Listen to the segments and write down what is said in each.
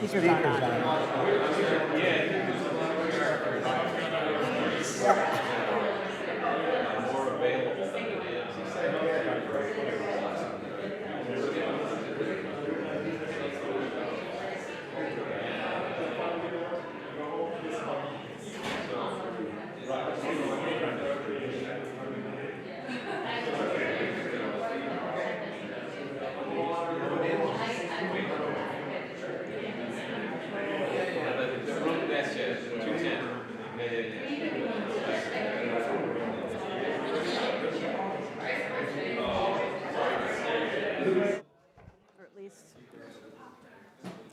Speakers on. Or at least,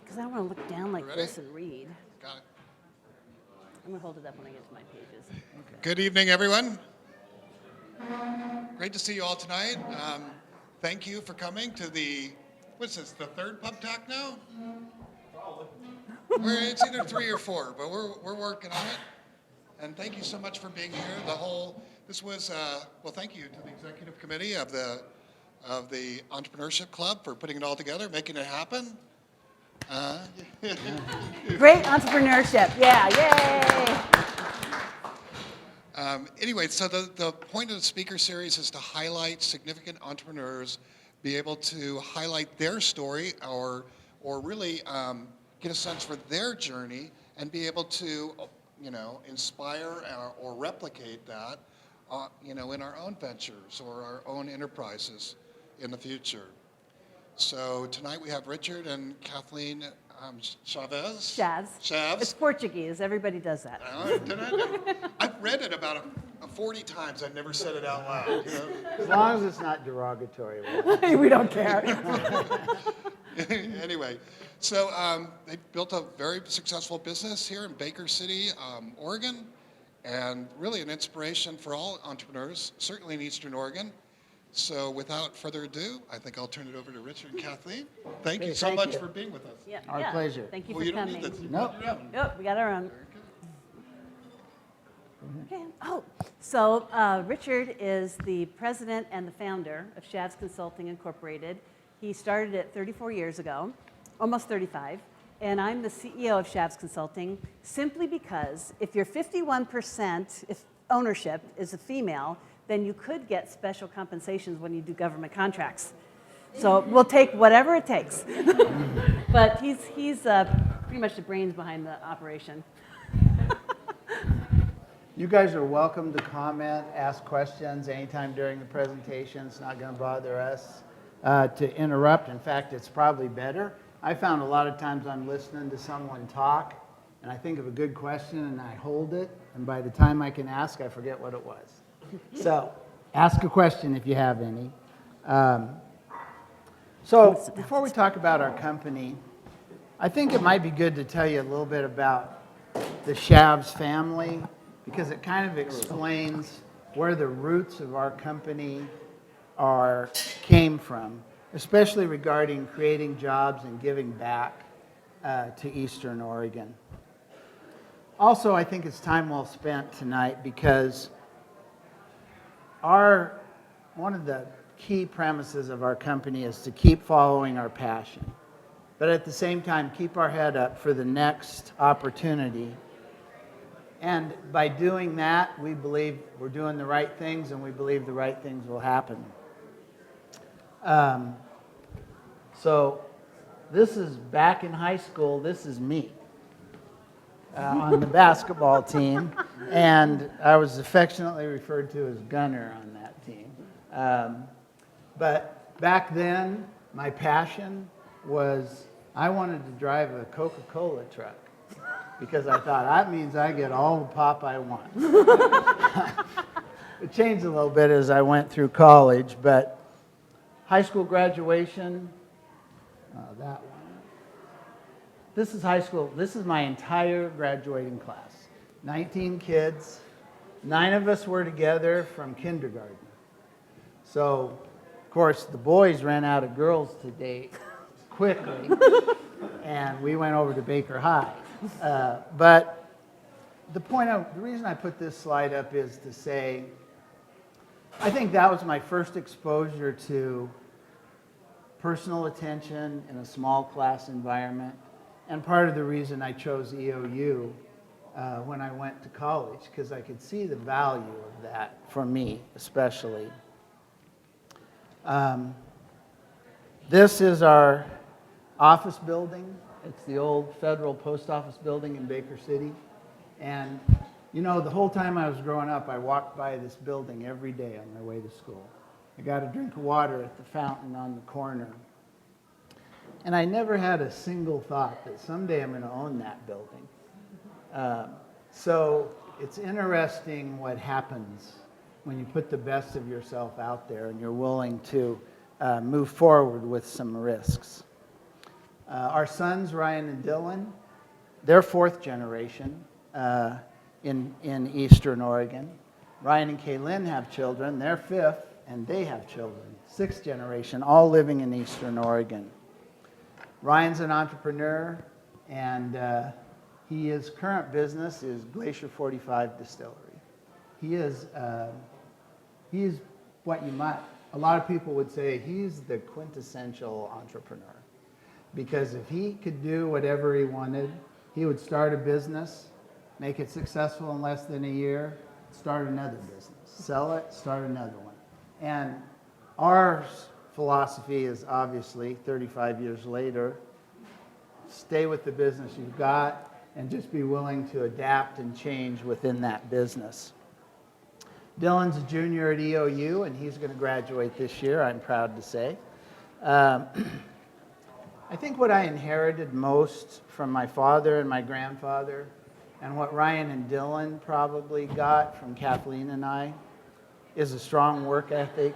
because I don't want to look down like this and read. Got it. I'm going to hold it up when I get to my pages. Okay. Good evening, everyone. Great to see you all tonight. Thank you for coming to what's this, the third pub talk now? It's either 3 or 4, but we're working on it. And thank you so much for being here. This was, thank you to the executive committee of the Entrepreneurship Club for putting it all together, making it happen. Great entrepreneurship. Yeah, yay. Anyway, so the point of the speaker series is to highlight significant entrepreneurs, be able to highlight their story or really get a sense for their journey and be able to, inspire or replicate that, in our own ventures or our own enterprises in the future. So tonight we have Richard and Kathleen Chaves. Chaves. It's Portuguese. Everybody does that. I've read it about 40 times. I've never said it out loud. As long as it's not derogatory. We don't care. Anyway, so they built a very successful business here in Baker City, Oregon, and really an inspiration for all entrepreneurs, certainly in Eastern Oregon. So without further ado, I think I'll turn it over to Richard and Kathleen. Thank you so much for being with us. Yeah, Our pleasure. Thank you Well, for you don't coming. need this. Nope. Yep, we got our own. Okay. Oh, so Richard is the president and the founder of Chaves Consulting Incorporated. He started it 34 years ago, almost 35, and I'm the CEO of Chaves Consulting simply because if you're 51%, if ownership is a female, then you could get special compensations when you do government contracts. So we'll take whatever it takes. But he's pretty much the brains behind the operation. You guys are welcome to comment, ask questions anytime during the presentation. It's not going to bother us to interrupt. In fact, it's probably better. I found a lot of times I'm listening to someone talk, and I think of a good question, and I hold it, and by the time I can ask, I forget what it was. So ask a question if you have any. So before we talk about our company, I think it might be good to tell you a little bit about the Chaves family, because it kind of explains where the roots of our company came from, especially regarding creating jobs and giving back to Eastern Oregon. Also, I think it's time well spent tonight because one of the key premises of our company is to keep following our passion, but at the same time, keep our head up for the next opportunity. And by doing that, we believe we're doing the right things, and we believe the right things will happen. So this is back in high school. This is me on the basketball team. And I was affectionately referred to as Gunner on that team. But back then, my passion was I wanted to drive a Coca-Cola truck because I thought that means I get all the pop I want. It changed a little bit as I went through college, but high school graduation, that one. This is high school. This is my entire graduating class. 19 kids. 9 of us were together from kindergarten. So, of course, the boys ran out of girls to date quickly, and we went over to Baker High. But the reason I put this slide up is to say, I think that was my first exposure to personal attention in a small class environment, and part of the reason I chose EOU when I went to college, because I could see the value of that for me, especially. This is our office building. It's the old Federal Post Office building in Baker City. And, you know, the whole time I was growing up, I walked by this building every day on my way to school. I got a drink of water at the fountain on the corner. And I never had a single thought that someday I'm going to own that building. So it's interesting what happens when you put the best of yourself out there and you're willing to move forward with some risks. Our sons, Ryan and Dylan, they're 4th generation in Eastern Oregon. Ryan and Kathleen have children. They're 5th, and they have children. 6th generation, all living in Eastern Oregon. Ryan's an entrepreneur, and his current business is Glacier 45 Distillery. He is what a lot of people would say, he's the quintessential entrepreneur. Because if he could do whatever he wanted, he would start a business, make it successful in less than a year, start another business, sell it, start another one. And our philosophy is obviously 35 years later, stay with the business you've got and just be willing to adapt and change within that business. Dylan's a junior at EOU, and he's going to graduate this year, I'm proud to say. I think what I inherited most from my father and my grandfather, and what Ryan and Dylan probably got from Kathleen and I, is a strong work ethic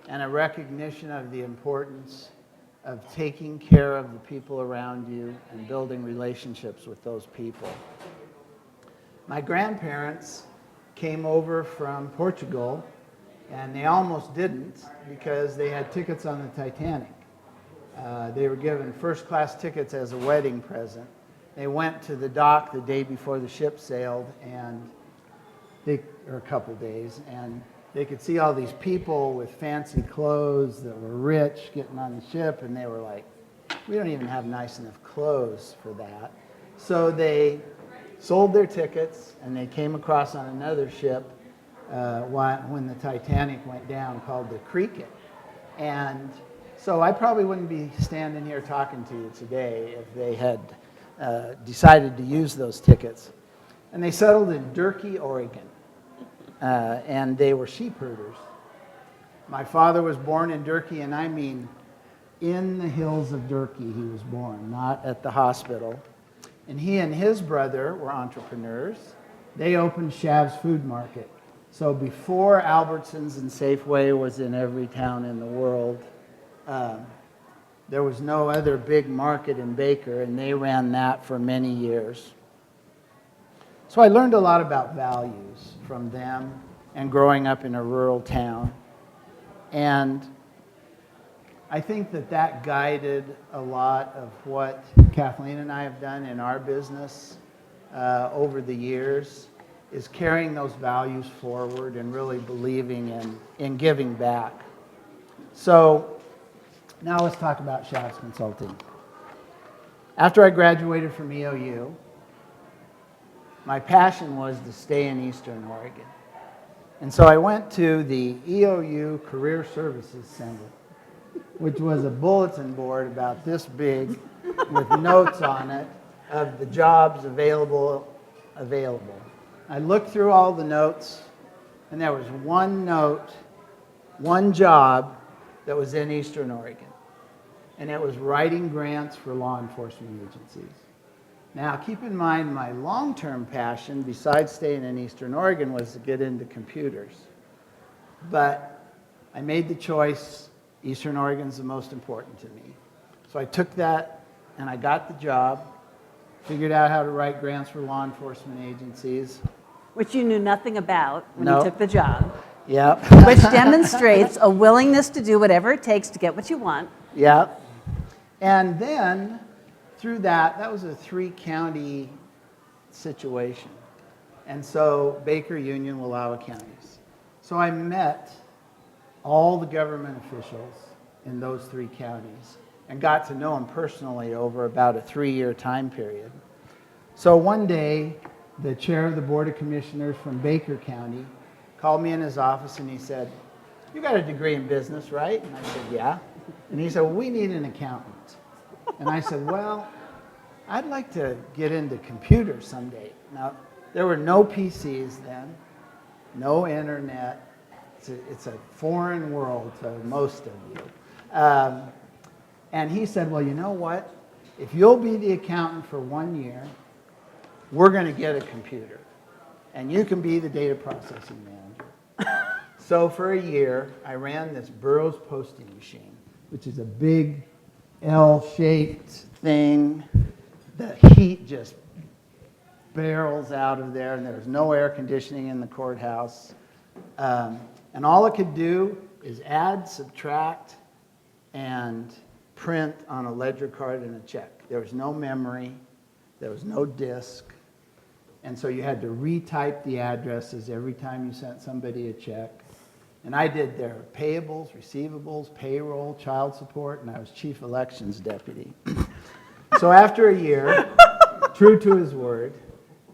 and a recognition of the importance of taking care of the people around you and building relationships with those people. My grandparents came over from Portugal, and they almost didn't because they had tickets on the Titanic. They were given first-class tickets as a wedding present. They went to the dock the day before the ship sailed, or a couple days, and they could see all these people with fancy clothes that were rich getting on the ship, and they were like, we don't even have nice enough clothes for that. So they sold their tickets, and they came across on another ship when the Titanic went down called the Cricket. And so I probably wouldn't be standing here talking to you today if they had decided to use those tickets. And they settled in Durkee, Oregon, and they were sheep herders. My father was born in Durkee, and I mean in the hills of Durkee he was born, not at the hospital. And he and his brother were entrepreneurs. They opened Chaves Food Market. So before Albertsons and Safeway was in every town in the world, there was no other big market in Baker, and they ran that for many years. So I learned a lot about values from them and growing up in a rural town. And I think that guided a lot of what Kathleen and I have done in our business over the years, is carrying those values forward and really believing in giving back. So now let's talk about Chaves Consulting. After I graduated from EOU, my passion was to stay in Eastern Oregon. And so I went to the EOU Career Services Center. which was a bulletin board about this big with notes on it of the jobs available. I looked through all the notes, and there was one note, one job that was in Eastern Oregon, and it was writing grants for law enforcement agencies. Now, keep in mind, my long-term passion, besides staying in Eastern Oregon, was to get into computers. But I made the choice, Eastern Oregon's the most important to me. So I took that, and I got the job, figured out how to write grants for law enforcement agencies. Which you knew nothing about when No. you took the job. Yep. Which demonstrates a willingness to do whatever it takes to get what you want. Yep. And then, through that was a 3-county situation. And so Baker, Union, Wallowa counties. So I met all the government officials in those 3 counties and got to know them personally over about a 3-year time period. So one day, the chair of the Board of Commissioners from Baker County called me in his office and he said, "You got a degree in business, right?" And I said, "Yeah." And he said, "Well, we need an accountant." And I said, "Well, I'd like to get into computers someday." Now, there were no PCs then, no internet. It's a foreign world to most of you. And he said, "Well, you know what? If you'll be the accountant for 1 year, we're going to get a computer. And you can be the data processing manager." So for a year, I ran this Burroughs posting machine, which is a big L-shaped thing. The heat just barrels out of there, and there was no air conditioning in the courthouse. And all it could do is add, subtract, and print on a ledger card and a check. There was no memory. There was no disk. And so you had to retype the addresses every time you sent somebody a check. And I did their payables, receivables, payroll, child support, and I was chief elections deputy. So after a year, true to his word,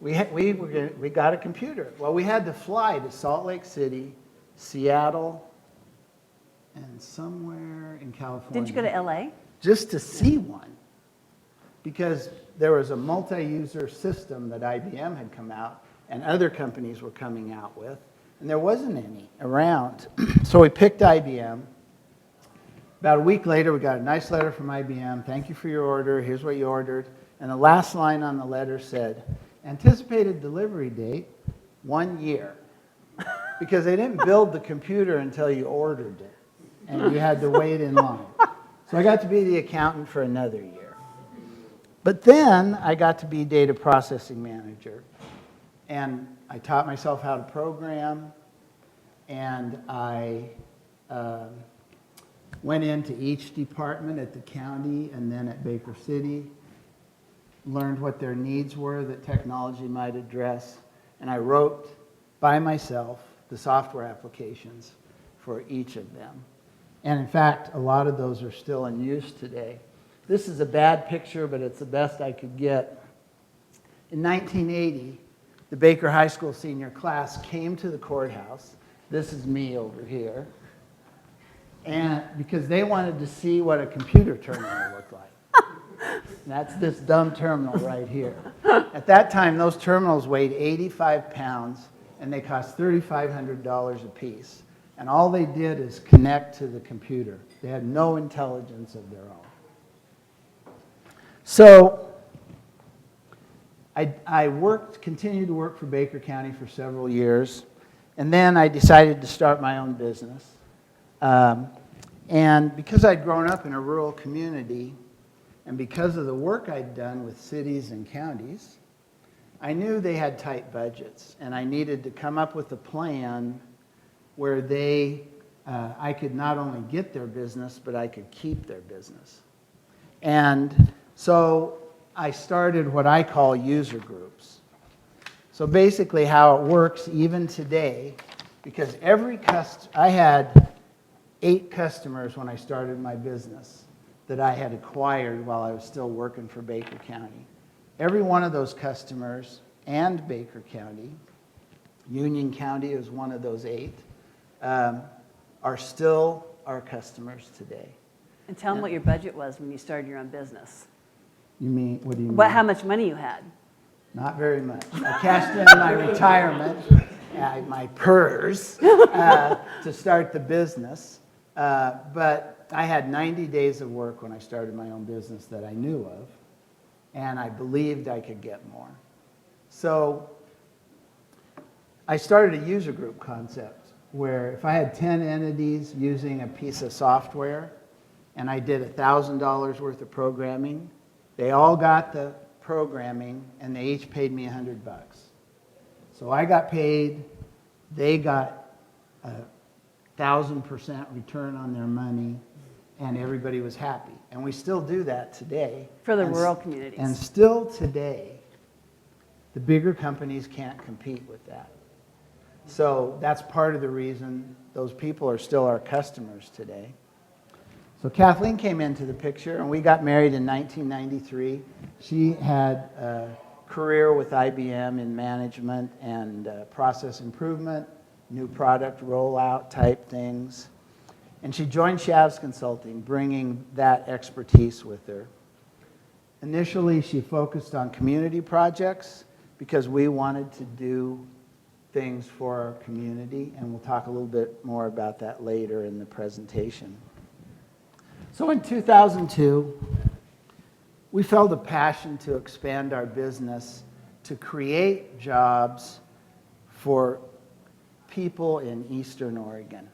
we got a computer. Well, we had to fly to Salt Lake City, Seattle, and somewhere in California. Didn't you go to LA? Just to see one. Because there was a multi-user system that IBM had come out and other companies were coming out with, and there wasn't any around. So we picked IBM. About a week later, we got a nice letter from IBM. "Thank you for your order. Here's what you ordered." And the last line on the letter said, "Anticipated delivery date, 1 year." Because they didn't build the computer until you ordered it, and you had to wait in line. So I got to be the accountant for another year. But then I got to be data processing manager, and I taught myself how to program, and I went into each department at the county and then at Baker City, learned what their needs were that technology might address, and I wrote by myself the software applications for each of them. And in fact, a lot of those are still in use today. This is a bad picture, but it's the best I could get. In 1980, the Baker High School senior class came to the courthouse. This is me over here. And because they wanted to see what a computer terminal looked like. That's this dumb terminal right here. At that time, those terminals weighed 85 pounds, and they cost $3,500 a piece. And all they did is connect to the computer. They had no intelligence of their own. So I continued to work for Baker County for several years, and then I decided to start my own business. And because I'd grown up in a rural community, and because of the work I'd done with cities and counties, I knew they had tight budgets, and I needed to come up with a plan where I could not only get their business, but I could keep their business. And so I started what I call user groups. So basically how it works even today, because I had 8 customers when I started my business that I had acquired while I was still working for Baker County. Every one of those customers and Baker County, Union County is one of those 8, are still our customers today. And tell them what your budget was when you started your own business. You mean, what do you mean? How much money you had? Not very much. I cashed in my retirement, my PERS, to start the business. But I had 90 days of work when I started my own business that I knew of, and I believed I could get more. So I started a user group concept where if I had 10 entities using a piece of software and I did $1,000 worth of programming, they all got the programming and they each paid me $100. So I got paid, they got 1,000% return on their money, and everybody was happy. And we still do that today. For the rural communities. And still today, the bigger companies can't compete with that. So that's part of the reason those people are still our customers today. So Kathleen came into the picture, and we got married in 1993. She had a career with IBM in management and process improvement, new product rollout type things. And she joined Chaves Consulting, bringing that expertise with her. Initially, she focused on community projects because we wanted to do things for our community, and we'll talk a little bit more about that later in the presentation. So in 2002, we felt a passion to expand our business to create jobs for people in Eastern Oregon.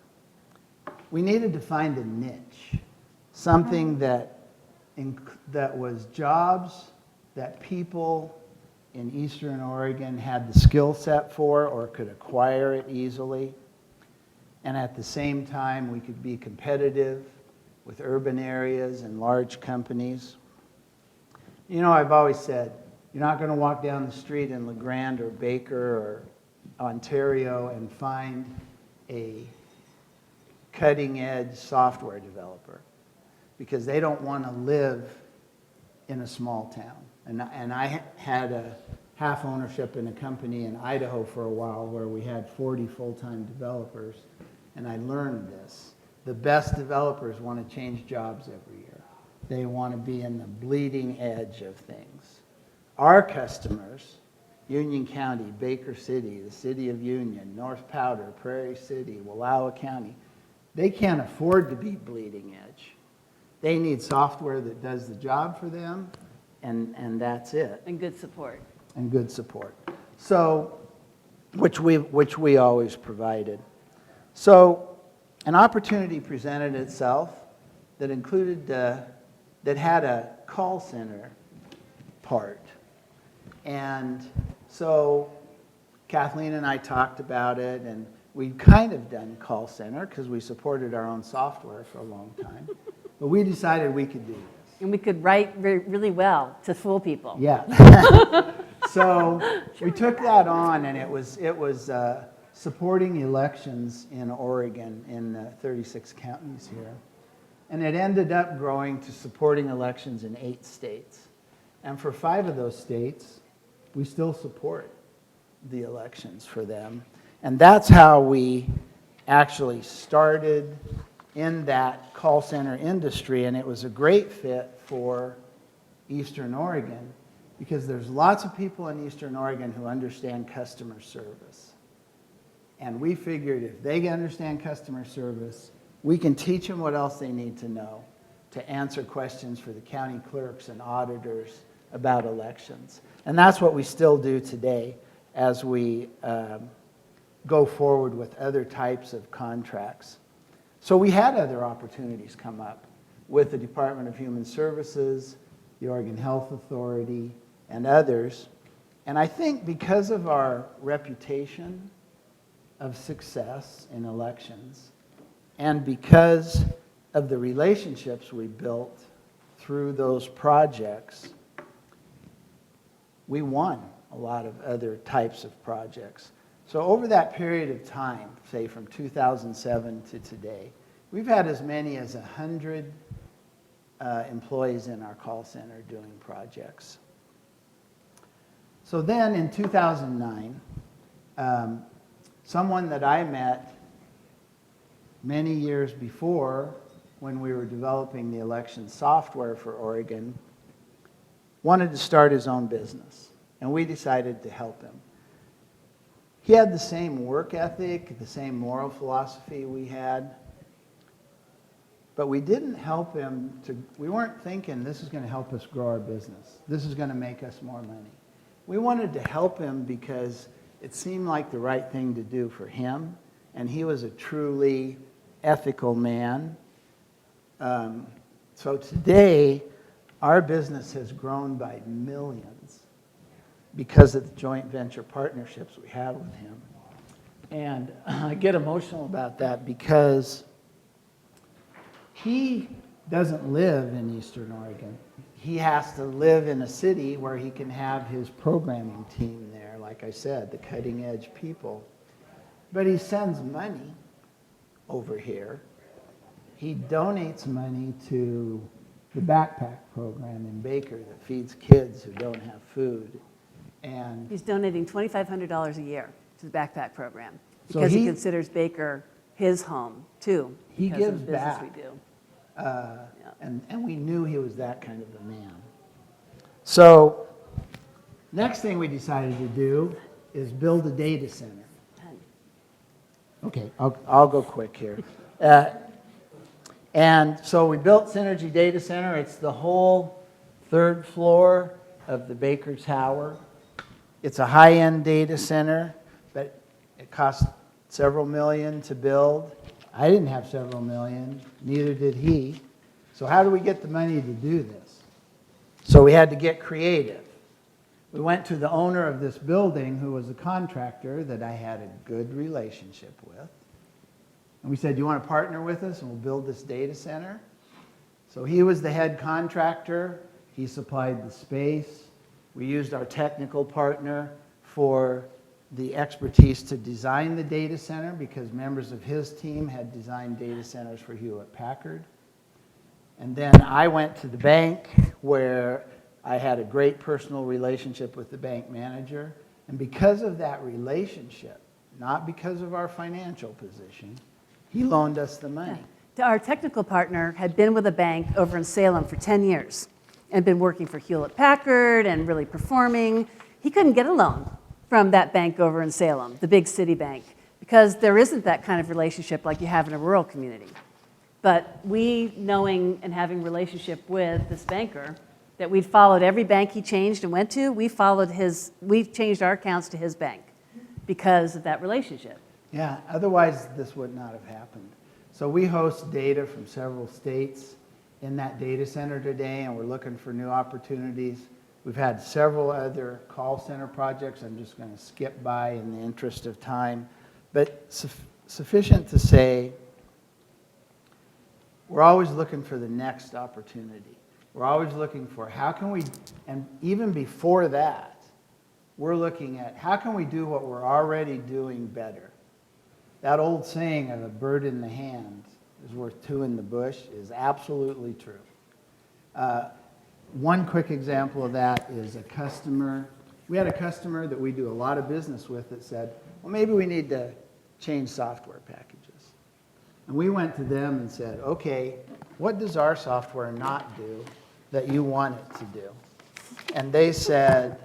We needed to find a niche, something that was jobs that people in Eastern Oregon had the skill set for or could acquire it easily. And at the same time, we could be competitive with urban areas and large companies. You know, I've always said, you're not going to walk down the street in LeGrand or Baker or Ontario and find a cutting-edge software developer because they don't want to live in a small town. And I had a half ownership in a company in Idaho for a while where we had 40 full-time developers, and I learned this. The best developers want to change jobs every year. They want to be in the bleeding edge of things. Our customers, Union County, Baker City, the City of Union, North Powder, Prairie City, Wallowa County, they can't afford to be bleeding edge. They need software that does the job for them, and that's it. And good support. And good support. So, which we always provided. So, an opportunity presented itself that included, that had a call center part. And so Kathleen and I talked about it, and we'd kind of done call center because we supported our own software for a long time. But we decided we could do this. And we could write really well to fool people. Yeah. So we took that on, and it was supporting elections in Oregon in 36 counties here. And it ended up growing to supporting elections in 8 states. And for 5 of those states, we still support the elections for them. And that's how we actually started in that call center industry, and it was a great fit for Eastern Oregon because there's lots of people in Eastern Oregon who understand customer service. And we figured if they understand customer service, we can teach them what else they need to know to answer questions for the county clerks and auditors about elections. And that's what we still do today as we go forward with other types of contracts. So we had other opportunities come up with the Department of Human Services, the Oregon Health Authority, and others. And I think because of our reputation of success in elections, and because of the relationships we built through those projects, we won a lot of other types of projects. So over that period of time, say from 2007 to today, we've had as many as 100 employees in our call center doing projects. So then in 2009, someone that I met many years before when we were developing the election software for Oregon, wanted to start his own business, and we decided to help him. He had the same work ethic, the same moral philosophy we had, but we didn't help him we weren't thinking this is going to help us grow our business. This is going to make us more money. We wanted to help him because it seemed like the right thing to do for him, and he was a truly ethical man. So today, our business has grown by millions because of the joint venture partnerships we have with him. And I get emotional about that because he doesn't live in Eastern Oregon. He has to live in a city where he can have his programming team there, like I said, the cutting edge people. But he sends money over here. He donates money to the backpack program in Baker that feeds kids who don't have food. And He's donating $2,500 a year to the backpack program So because he he- considers Baker his home, too. He because of gives the business back. we do. and we knew he was that kind of a man. So next thing we decided to do is build a data center. Okay, I'll go quick here. And so we built Synergy Data Center. It's the whole third floor of the Baker Tower. It's a high-end data center, but it cost several million to build. I didn't have several million, neither did he. So how do we get the money to do this? So we had to get creative. We went to the owner of this building, who was a contractor that I had a good relationship with. And we said, do you want to partner with us and we'll build this data center? So he was the head contractor. He supplied the space. We used our technical partner for the expertise to design the data center because members of his team had designed data centers for Hewlett-Packard. And then I went to the bank where I had a great personal relationship with the bank manager. And because of that relationship, not because of our financial position, he loaned us the money. Our technical partner had been with a bank over in Salem for 10 years and been working for Hewlett-Packard and really performing. He couldn't get a loan from that bank over in Salem, the big city bank, because there isn't that kind of relationship like you have in a rural community. But we, knowing and having relationship with this banker, that we'd followed every bank he changed and went to, we changed our accounts to his bank because of that relationship. Yeah, otherwise this would not have happened. So we host data from several states in that data center today, and we're looking for new opportunities. We've had several other call center projects I'm just going to skip by in the interest of time. But sufficient to say, we're always looking for the next opportunity. We're always looking for how can we, and even before that, we're looking at how can we do what we're already doing better. That old saying of a bird in the hand is worth two in the bush is absolutely true. One quick example of that is a customer. We had a customer that we do a lot of business with that said, well, maybe we need to change software packages. And we went to them and said, okay, what does our software not do that you want it to do? And they said,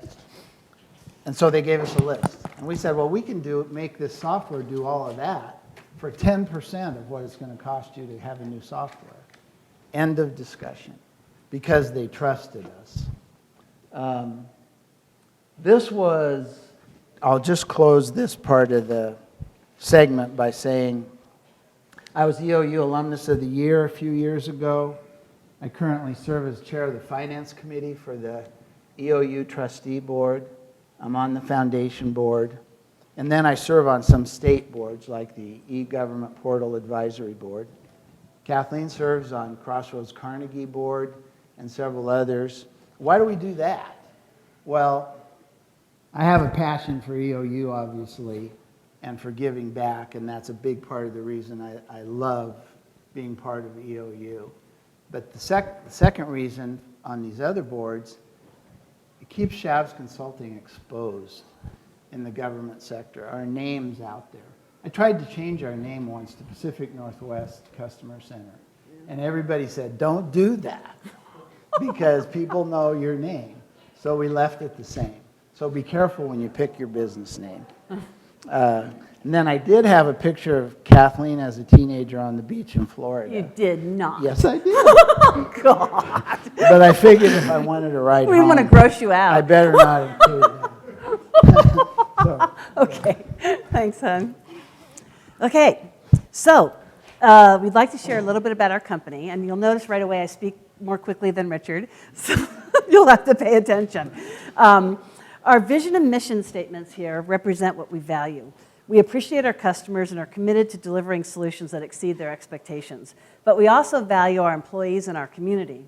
and so they gave us a list. And we said, well, we can make this software do all of that for 10% of what it's going to cost you to have a new software. End of discussion. Because they trusted us. I'll just close this part of the segment by saying, I was EOU Alumnus of the Year a few years ago. I currently serve as chair of the finance committee for the EOU trustee board. I'm on the foundation board. And then I serve on some state boards like the e-government portal advisory board. Kathleen serves on Crossroads Carnegie board and several others. Why do we do that? Well, I have a passion for EOU, obviously, and for giving back, and that's a big part of the reason I love being part of EOU. But the second reason on these other boards, it keeps Chaves Consulting exposed in the government sector. Our name's out there. I tried to change our name once to Pacific Northwest Customer Center. And everybody said, don't do that because people know your name. So we left it the same. So be careful when you pick your business name. And then I did have a picture of Kathleen as a teenager on the beach in Florida. You did not. Yes, I did. Oh, God. But I figured if I wanted to ride We home, want to gross you out. I better not include that. So, Okay, thanks, hon. Okay, so we'd like to share a little bit about our company, and you'll notice right away I speak more quickly than Richard, so you'll have to pay attention. Our vision and mission statements here represent what we value. We appreciate our customers and are committed to delivering solutions that exceed their expectations. But we also value our employees and our community.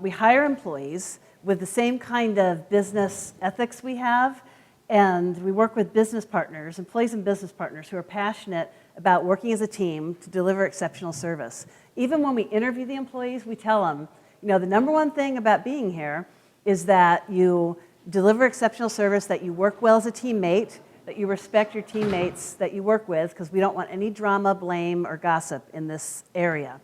We hire employees with the same kind of business ethics we have, and we work with business partners, employees and business partners who are passionate about working as a team to deliver exceptional service. Even when we interview the employees, we tell them, you know, the number one thing about being here is that you deliver exceptional service, that you work well as a teammate, that you respect your teammates that you work with, because we don't want any drama, blame, or gossip in this area.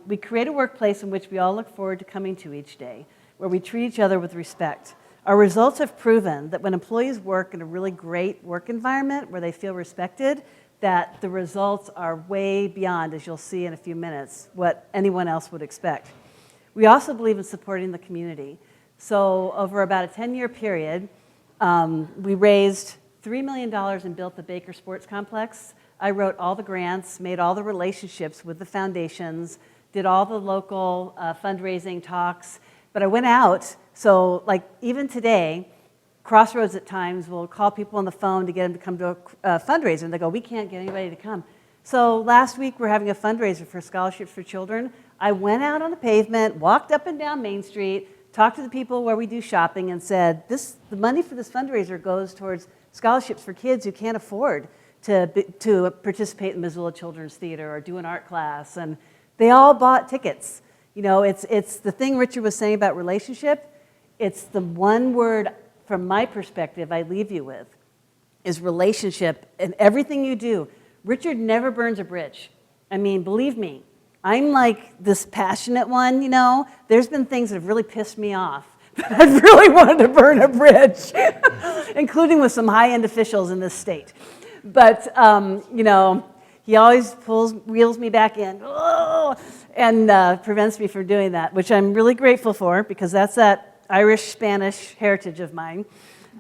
We create a workplace in which we all look forward to coming to each day, where we treat each other with respect. Our results have proven that when employees work in a really great work environment where they feel respected, that the results are way beyond, as you'll see in a few minutes, what anyone else would expect. We also believe in supporting the community. So over about a 10-year period, we raised $3 million and built the Baker Sports Complex. I wrote all the grants, made all the relationships with the foundations, did all the local fundraising talks. But I went out, so like even today, Crossroads at times will call people on the phone to get them to come to a fundraiser, and they go, we can't get anybody to come. So last week we're having a fundraiser for scholarships for children. I went out on the pavement, walked up and down Main Street, talked to the people where we do shopping and said, the money for this fundraiser goes towards scholarships for kids who can't afford to participate in Missoula Children's Theater or do an art class. And they all bought tickets. You know, it's the thing Richard was saying about relationship. It's the one word from my perspective I leave you with is relationship in everything you do. Richard never burns a bridge. I mean, believe me, I'm like this passionate one, you know. There's been things that have really pissed me off. I've really wanted to burn a bridge, including with some high-end officials in this state. But, you know, he always reels me back in, and prevents me from doing that, which I'm really grateful for because that's that Irish-Spanish heritage of mine.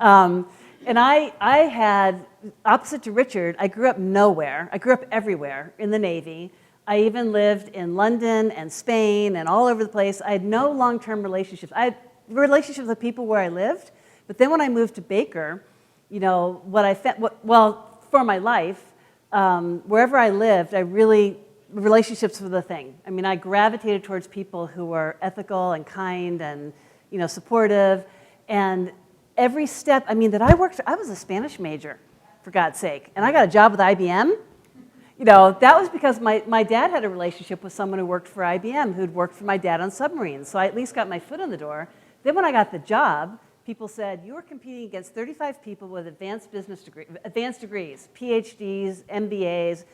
And I had, opposite to Richard, I grew up nowhere. I grew up everywhere in the Navy. I even lived in London and Spain and all over the place. I had no long-term relationships. I had relationships with people where I lived, but then when I moved to Baker, you know, for my life, wherever I lived, relationships were the thing. I mean, I gravitated towards people who were ethical and kind and, you know, supportive. And every step, I mean, I was a Spanish major, for God's sake, and I got a job with IBM. You know, that was because my dad had a relationship with someone who worked for IBM, who'd worked for my dad on submarines. So I at least got my foot in the door. Then when I got the job, people said, you were competing against 35 people with advanced degrees, PhDs, MBAs.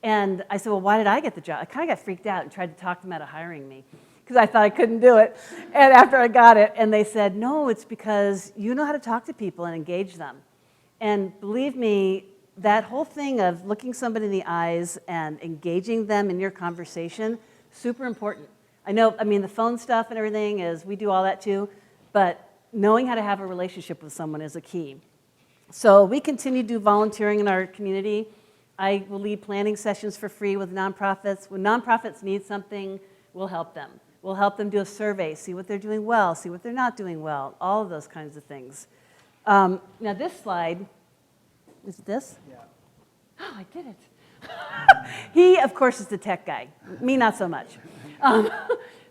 And I said, well, why did I get the job? I kind of got freaked out and tried to talk them out of hiring me because I thought I couldn't do it. And after I got it, and they said, no, it's because you know how to talk to people and engage them. And believe me, that whole thing of looking somebody in the eyes and engaging them in your conversation, super important. I know, I mean, the phone stuff and everything we do all that too, but knowing how to have a relationship with someone is a key. So we continue to do volunteering in our community. I will lead planning sessions for free with nonprofits. When nonprofits need something, we'll help them. We'll help them do a survey, see what they're doing well, see what they're not doing well, all of those kinds of things. Now this slide, is it this? Yeah. Oh, I did it. He, of course, is the tech guy. Me, not so much.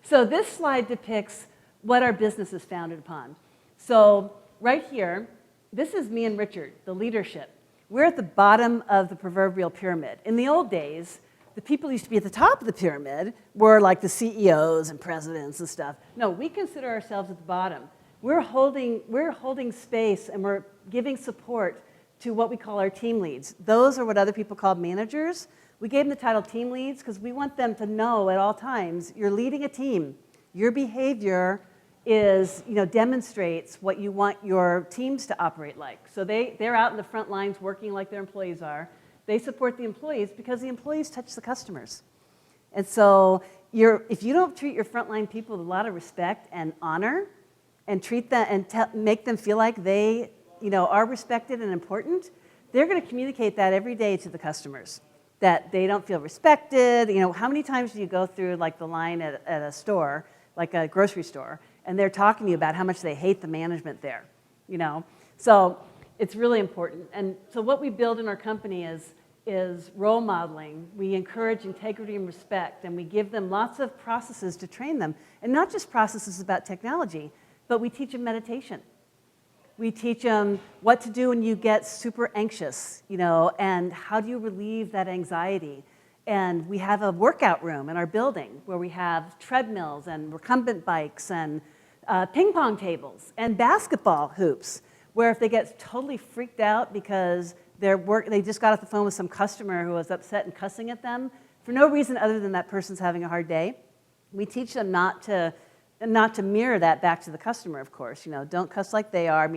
So this slide depicts what our business is founded upon. So right here, this is me and Richard, the leadership. We're at the bottom of the proverbial pyramid. In the old days, the people who used to be at the top of the pyramid were like the CEOs and presidents and stuff. No, we consider ourselves at the bottom. We're holding space and we're giving support to what we call our team leads. Those are what other people call managers. We gave them the title team leads because we want them to know at all times you're leading a team. Your behavior is, demonstrates what you want your teams to operate like. So they're out in the front lines working like their employees are. They support the employees because the employees touch the customers. And so if you don't treat your frontline people with a lot of respect and honor and treat them and make them feel like they are respected and important, they're going to communicate that every day to the customers, that they don't feel respected. How many times do you go through like the line at a store, like a grocery store, and they're talking to you about how much they hate the management there, So it's really important. And so what we build in our company is role modeling. We encourage integrity and respect, and we give them lots of processes to train them. And not just processes about technology, but we teach them meditation. We teach them what to do when you get super anxious, and how do you relieve that anxiety. And we have a workout room in our building where we have treadmills and recumbent bikes and ping pong tables and basketball hoops, where if they get totally freaked out because they just got off the phone with some customer who was upset and cussing at them for no reason other than that person's having a hard day, we teach them not to mirror that back to the customer, of course. Don't cuss like they are.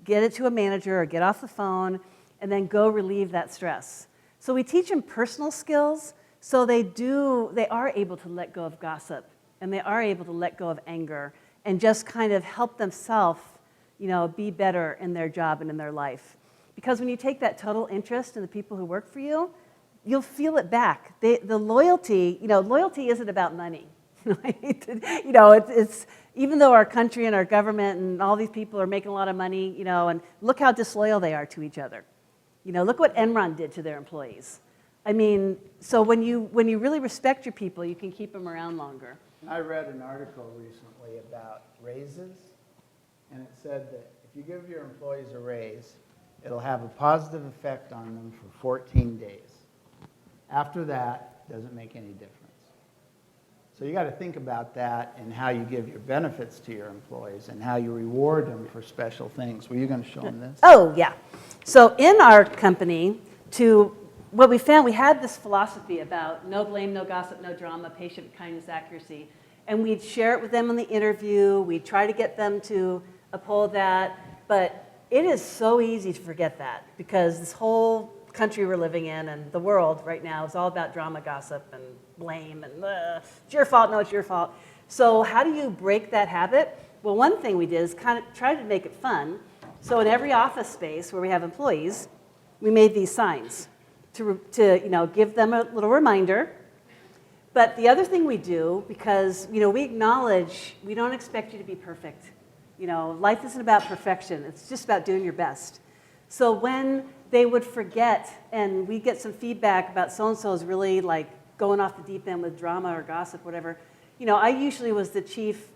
Get it to a manager or get off the phone and then go relieve that stress. So we teach them personal skills so they are able to let go of gossip and they are able to let go of anger and just kind of help themselves, be better in their job and in their life. Because when you take that total interest in the people who work for you, you'll feel it back. The loyalty, loyalty isn't about money. It's even though our country and our government and all these people are making a lot of money, and look how disloyal they are to each other. Look what Enron did to their employees. So when you really respect your people, you can keep them around longer. I read an article recently about raises, and it said that if you give your employees a raise, it'll have a positive effect on them for 14 days. After that, it doesn't make any difference. So you got to think about that and how you give your benefits to your employees and how you reward them for special things. Were you going to show them this? Oh, yeah. So in our company, what we found, we had this philosophy about no blame, no gossip, no drama, patient kindness, accuracy. And we'd share it with them in the interview. We'd try to get them to uphold that. But it is so easy to forget that because this whole country we're living in and the world right now is all about drama, gossip, and blame, and it's your fault, no, it's your fault. So how do you break that habit? Well, one thing we did is kind of try to make it fun. So in every office space where we have employees, we made these signs to give them a little reminder. But the other thing we do, because we acknowledge we don't expect you to be perfect. Life isn't about perfection. It's just about doing your best. So when they would forget and we get some feedback about so-and-so is really like going off the deep end with drama or gossip, whatever, I usually was the chief,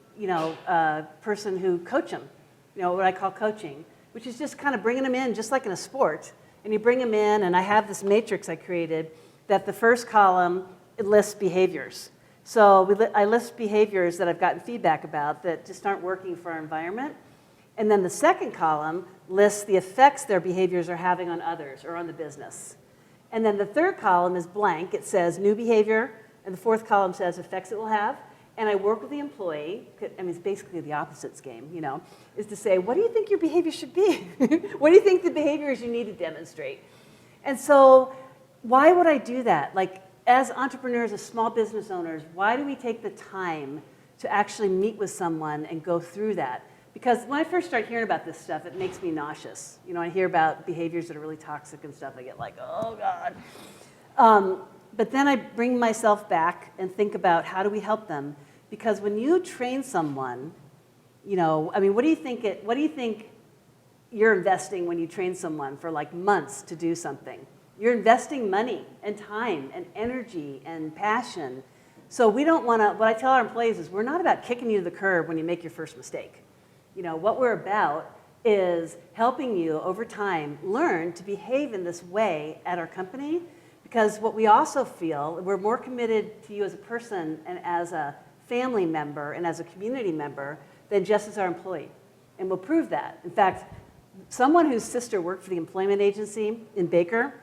person who coach them, what I call coaching, which is just kind of bringing them in just like in a sport. And you bring them in, and I have this matrix I created that the first column, it lists behaviors. So I list behaviors that I've gotten feedback about that just aren't working for our environment. And then the second column lists the effects their behaviors are having on others or on the business. And then the third column is blank. It says new behavior, and the fourth column says effects it will have. And I work with the employee, it's basically the opposites game, is to say, what do you think your behavior should be? What do you think the behaviors you need to demonstrate? And so why would I do that? Like, as entrepreneurs, as small business owners, why do we take the time to actually meet with someone and go through that? Because when I first start hearing about this stuff, it makes me nauseous. I hear about behaviors that are really toxic and stuff. I get like, oh, God. But then I bring myself back and think about how do we help them? Because when you train someone, what do you think you're investing when you train someone for like months to do something? You're investing money and time and energy and passion. So we don't want to, what I tell our employees is we're not about kicking you to the curb when you make your first mistake. What we're about is helping you over time learn to behave in this way at our company, because what we also feel, we're more committed to you as a person and as a family member and as a community member than just as our employee. And we'll prove that. In fact, someone whose sister worked for the employment agency in Baker,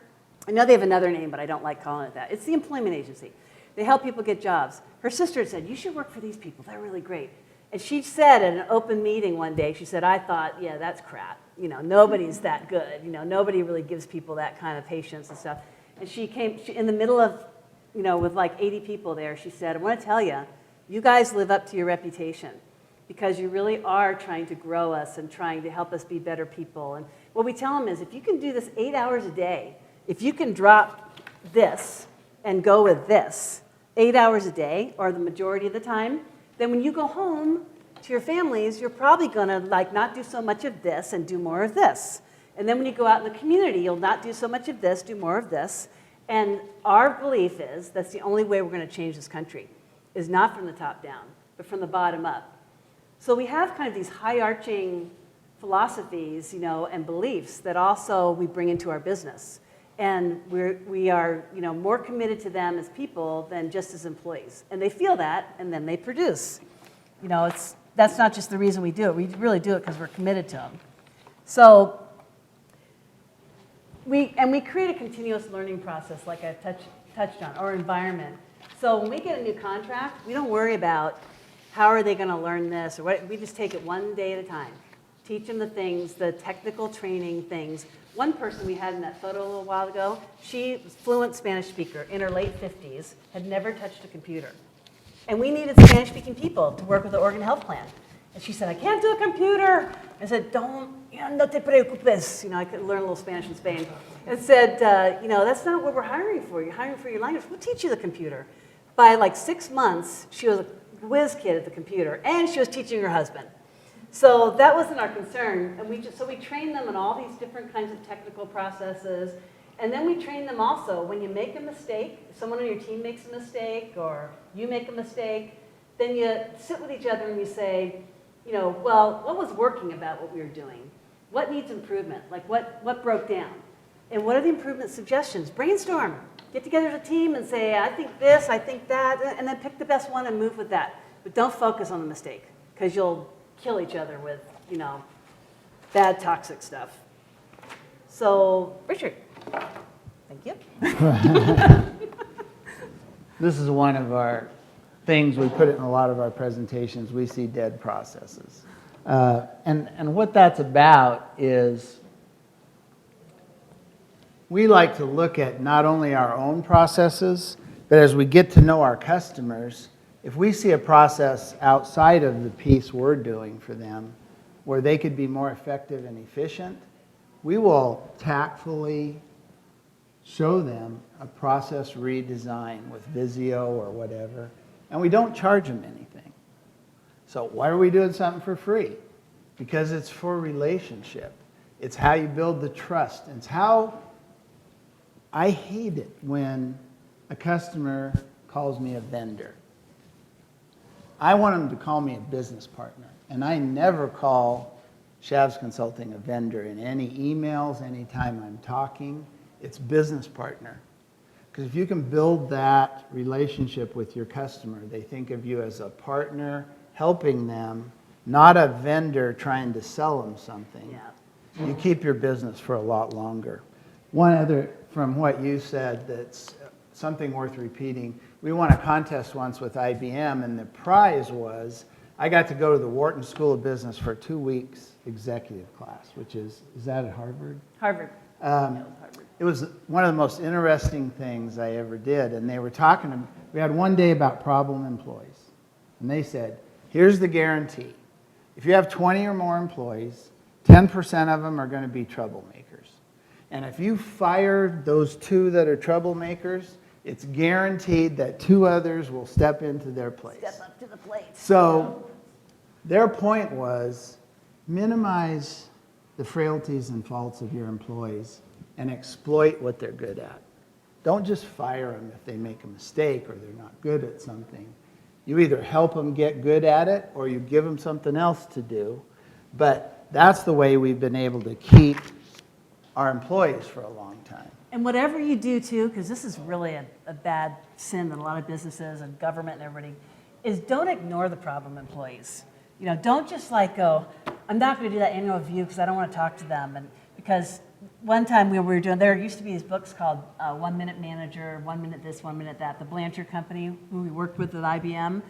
I know they have another name, but I don't like calling it that. It's the employment agency. They help people get jobs. Her sister said, you should work for these people. They're really great. And she said in an open meeting one day, she said, I thought, yeah, that's crap. You know, nobody's that good. You know, nobody really gives people that kind of patience and stuff. And she came in the middle of, you know, with like 80 people there, she said, I want to tell you, you guys live up to your reputation because you really are trying to grow us and trying to help us be better people. And what we tell them is, if you can do this 8 hours a day, if you can drop this and go with this 8 hours a day, or the majority of the time, then when you go home to your families, you're probably going to like not do so much of this and do more of this. And then when you go out in the community, you'll not do so much of this, do more of this. And our belief is that's the only way we're going to change this country, is not from the top down, but from the bottom up. So we have kind of these high-arching philosophies, you know, and beliefs that also we bring into our business. And we are, you know, more committed to them as people than just as employees. And they feel that, and then they produce. You know, that's not just the reason we do it. We really do it because we're committed to them. So we create a continuous learning process, like I touched on, or environment. So when we get a new contract, we don't worry about how are they going to learn this or what. We just take it one day at a time. Teach them the things, the technical training things. One person we had in that photo a little while ago, she was fluent Spanish speaker in her late 50s, had never touched a computer. And we needed Spanish-speaking people to work with the Oregon Health Plan. And she said, I can't do a computer. I said, no te preocupes. You know, I could learn a little Spanish in Spain. And said, you know, that's not what we're hiring for. You're hiring for your language. We'll teach you the computer. By like 6 months, she was a whiz kid at the computer, and she was teaching her husband. So that wasn't our concern, and we train them in all these different kinds of technical processes, and then we train them also when you make a mistake, if someone on your team makes a mistake or you make a mistake, then you sit with each other and you say, you know, well, what was working about what we were doing? What needs improvement? Like what broke down? And what are the improvement suggestions? Brainstorm. Get together as a team and say, I think this, I think that, and then pick the best one and move with that. But don't focus on the mistake, because you'll kill each other with, you know, bad toxic stuff. So, Richard, thank you. This is one of our things, we put it in a lot of our presentations, we see dead processes. And what that's about is we like to look at not only our own processes, but as we get to know our customers, if we see a process outside of the piece we're doing for them where they could be more effective and efficient, we will tactfully show them a process redesign with Visio or whatever, and we don't charge them anything. So why are we doing something for free? Because it's for relationship. It's how you build the trust. It's how I hate it when a customer calls me a vendor. I want them to call me a business partner, and I never call Chaves Consulting a vendor in any emails, anytime I'm talking. It's business partner. Because if you can build that relationship with your customer, they think of you as a partner helping them, not a vendor trying to sell them something. Yeah. You keep your business for a lot longer. One other, from what you said, that's something worth repeating. We won a contest once with IBM, and the prize was I got to go to the Wharton School of Business for 2 weeks executive class, which is that at Harvard? Harvard. Harvard. It was one of the most interesting things I ever did, and they were talking to me. We had one day about problem employees, and they said, here's the guarantee. If you have 20 or more employees, 10% of them are going to be troublemakers. And if you fire those 2 that are troublemakers, it's guaranteed that 2 others will step into their place. Step up to the plate. So their point was minimize the frailties and faults of your employees and exploit what they're good at. Don't just fire them if they make a mistake or they're not good at something. You either help them get good at it or you give them something else to do. But that's the way we've been able to keep our employees for a long time. And whatever you do too, because this is really a bad sin that a lot of businesses and government and everybody, is don't ignore the problem employees. You know, don't just like go, I'm not going to do that annual review because I don't want to talk to them. And because one time we were doing, there used to be these books called 1 Minute Manager, 1 Minute This, 1 Minute That, the Blanchard Company, who we worked with at IBM.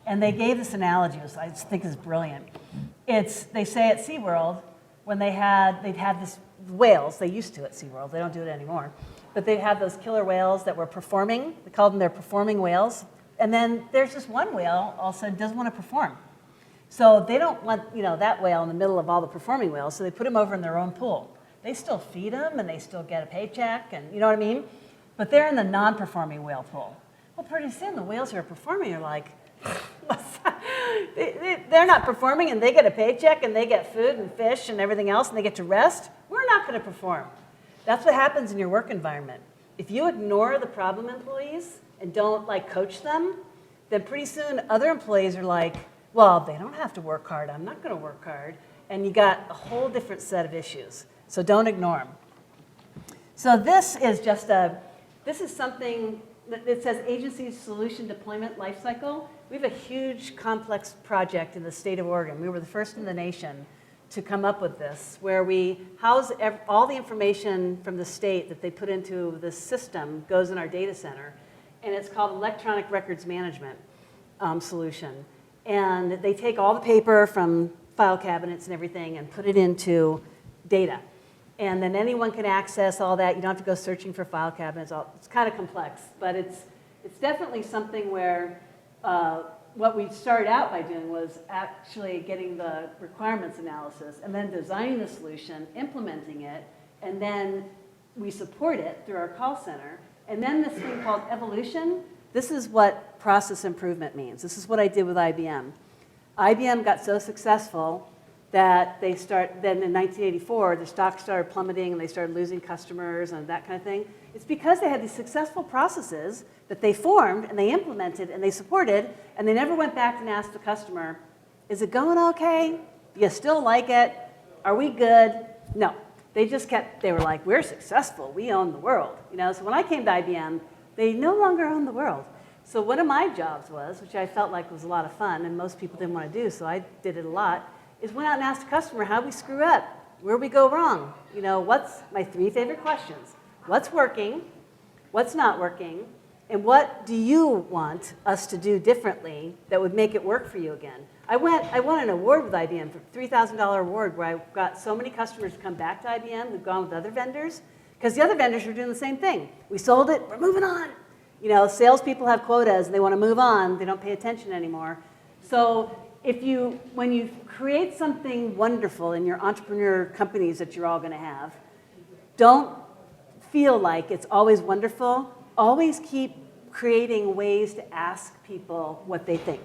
And they gave this analogy, which I just think is brilliant. They say at SeaWorld, when they'd had this whales, they used to at SeaWorld, they don't do it anymore, but they had those killer whales that were performing, they called them their performing whales, and then there's this one whale all of a sudden doesn't want to perform. So they don't want that whale in the middle of all the performing whales, so they put him over in their own pool. They still feed him and they still get a paycheck, and you know what I mean? But they're in the non-performing whale pool. Well, pretty soon the whales who are performing are like, they're not performing and they get a paycheck and they get food and fish and everything else and they get to rest. We're not going to perform. That's what happens in your work environment. If you ignore the problem employees and don't coach them, then pretty soon other employees are like, well, they don't have to work hard. I'm not going to work hard. And you got a whole different set of issues. So don't ignore them. So this is something that says Agency Solution Deployment Lifecycle. We have a huge, complex project in the state of Oregon. We were the first in the nation to come up with this, where we house all the information from the state that they put into this system goes in our data center, and it's called Electronic Records Management Solution. And they take all the paper from file cabinets and everything and put it into data. And then anyone can access all that. You don't have to go searching for file cabinets. It's kind of complex, but it's definitely something where what we started out by doing was actually getting the requirements analysis and then designing the solution, implementing it, and then we support it through our call center. And then this thing called evolution, this is what process improvement means. This is what I did with IBM. IBM got so successful that then in 1984, the stock started plummeting and they started losing customers and that kind of thing. It's because they had these successful processes that they formed and they implemented and they supported, and they never went back and asked the customer, is it going okay? Do you still like it? Are we good? No. They were like, we're successful, we own the world. So when I came to IBM, they no longer own the world. So one of my jobs was, which I felt like was a lot of fun and most people didn't want to do, so I did it a lot, is went out and asked the customer, how we screw up? Where we go wrong? What's my 3 favorite questions? What's working? What's not working? And what do you want us to do differently that would make it work for you again? I won an award with IBM, a $3,000 award, where I got so many customers to come back to IBM who've gone with other vendors, because the other vendors were doing the same thing. We sold it, we're moving on. Salespeople have quotas and they want to move on, they don't pay attention anymore. So when you create something wonderful in your entrepreneur companies that you're all going to have, don't feel like it's always wonderful. Always keep creating ways to ask people what they think.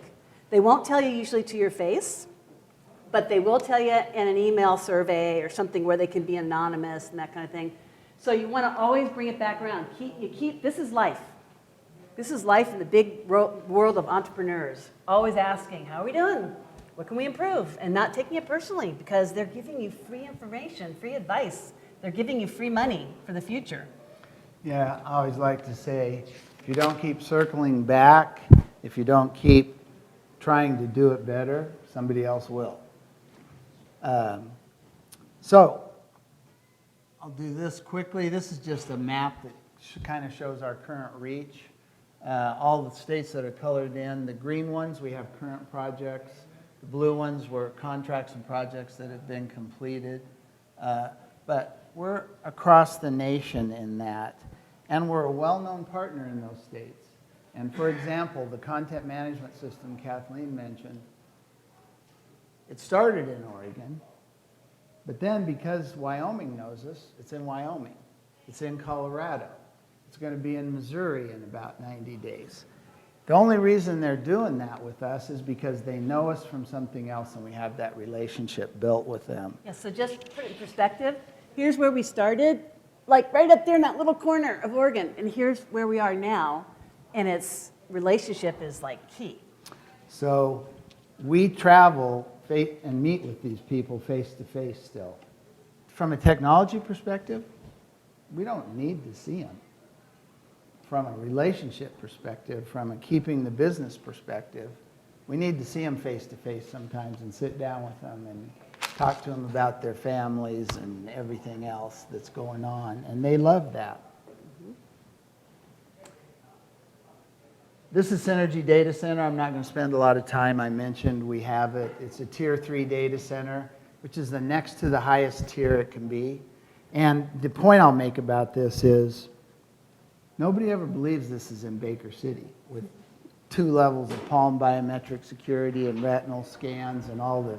They won't tell you usually to your face, but they will tell you in an email survey or something where they can be anonymous and that kind of thing. So you want to always bring it back around. This is life. This is life in the big world of entrepreneurs. Always asking, how are we doing? What can we improve? And not taking it personally, because they're giving you free information, free advice. They're giving you free money for the future. Yeah, I always like to say, if you don't keep circling back, if you don't keep trying to do it better, somebody else will. So I'll do this quickly. This is just a map that kind of shows our current reach. All the states that are colored in, the green ones, we have current projects. The blue ones were contracts and projects that have been completed. But we're across the nation in that. And we're a well-known partner in those states. And for example, the content management system Kathleen mentioned, it started in Oregon, but then because Wyoming knows us, it's in Wyoming. It's in Colorado. It's going to be in Missouri in about 90 days. The only reason they're doing that with us is because they know us from something else and we have that relationship built with them. Yeah, so just to put it in perspective, here's where we started, like right up there in that little corner of Oregon, and here's where we are now, and its relationship is like key. So we travel and meet with these people face to face still. From a technology perspective, we don't need to see them. From a relationship perspective, from a keeping the business perspective, we need to see them face to face sometimes and sit down with them and talk to them about their families and everything else that's going on, and they love that. This is Synergy Data Center. I'm not going to spend a lot of time. I mentioned we have it. It's a Tier 3 data center, which is the next to the highest tier it can be. And the point I'll make about this is nobody ever believes this is in Baker City with 2 levels of palm biometric security and retinal scans and all the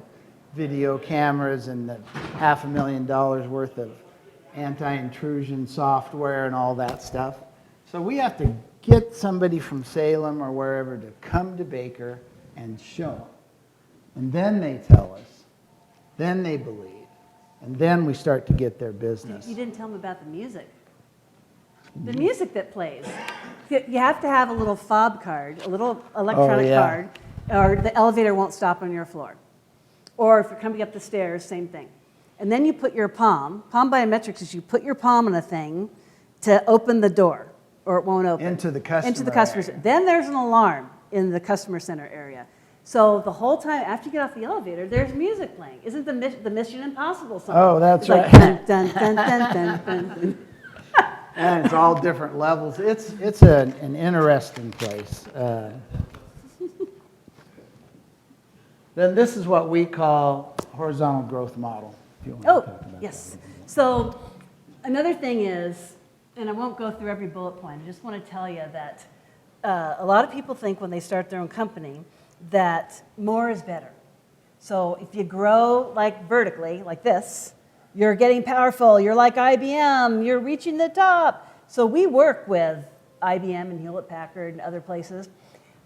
video cameras and the $500,000 worth of anti-intrusion software and all that stuff. So we have to get somebody from Salem or wherever to come to Baker and show them. And then they tell us. Then they believe. And then we start to get their business. You didn't tell them about the music. The music that plays. You have to have a little fob card, a little electronic card, or the elevator won't stop on your floor. Or if you're coming up the stairs, same thing. And then you put your palm biometrics is you put your palm on a thing to open the door, or it won't open. Into the customer area. Then there's an alarm in the customer center area. So the whole time after you get off the elevator, there's music playing. Isn't the Mission Impossible song? Oh, that's it's right. Like, dun, dun, dun, dun, dun, dun. And it's all different levels. It's an interesting place. Then this is what we call horizontal growth model. If you want to talk about yes. that. So another thing is, and I won't go through every bullet point, I just want to tell you that a lot of people think when they start their own company that more is better. So if you grow like vertically, like this, you're getting powerful, you're like IBM, you're reaching the top. So we work with IBM and Hewlett-Packard and other places.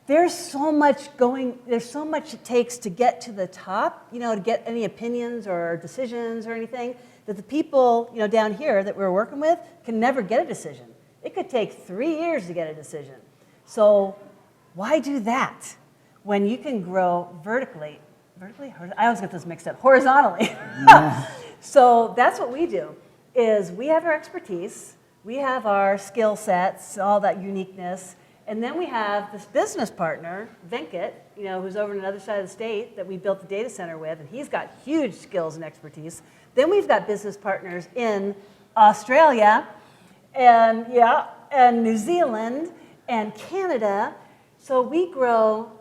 There's so much it takes to get to the top, to get any opinions or decisions or anything, that the people, down here that we're working with can never get a decision. It could take 3 years to get a decision. So why do that when you can grow vertically? I always get those mixed up, horizontally. Yeah. So that's what we do, is we have our expertise, we have our skill sets, all that uniqueness, and then we have this business partner, Venkat, who's over on the other side of the state that we built the data center with, and he's got huge skills and expertise. Then we've got business partners in Australia and New Zealand and Canada. So we grow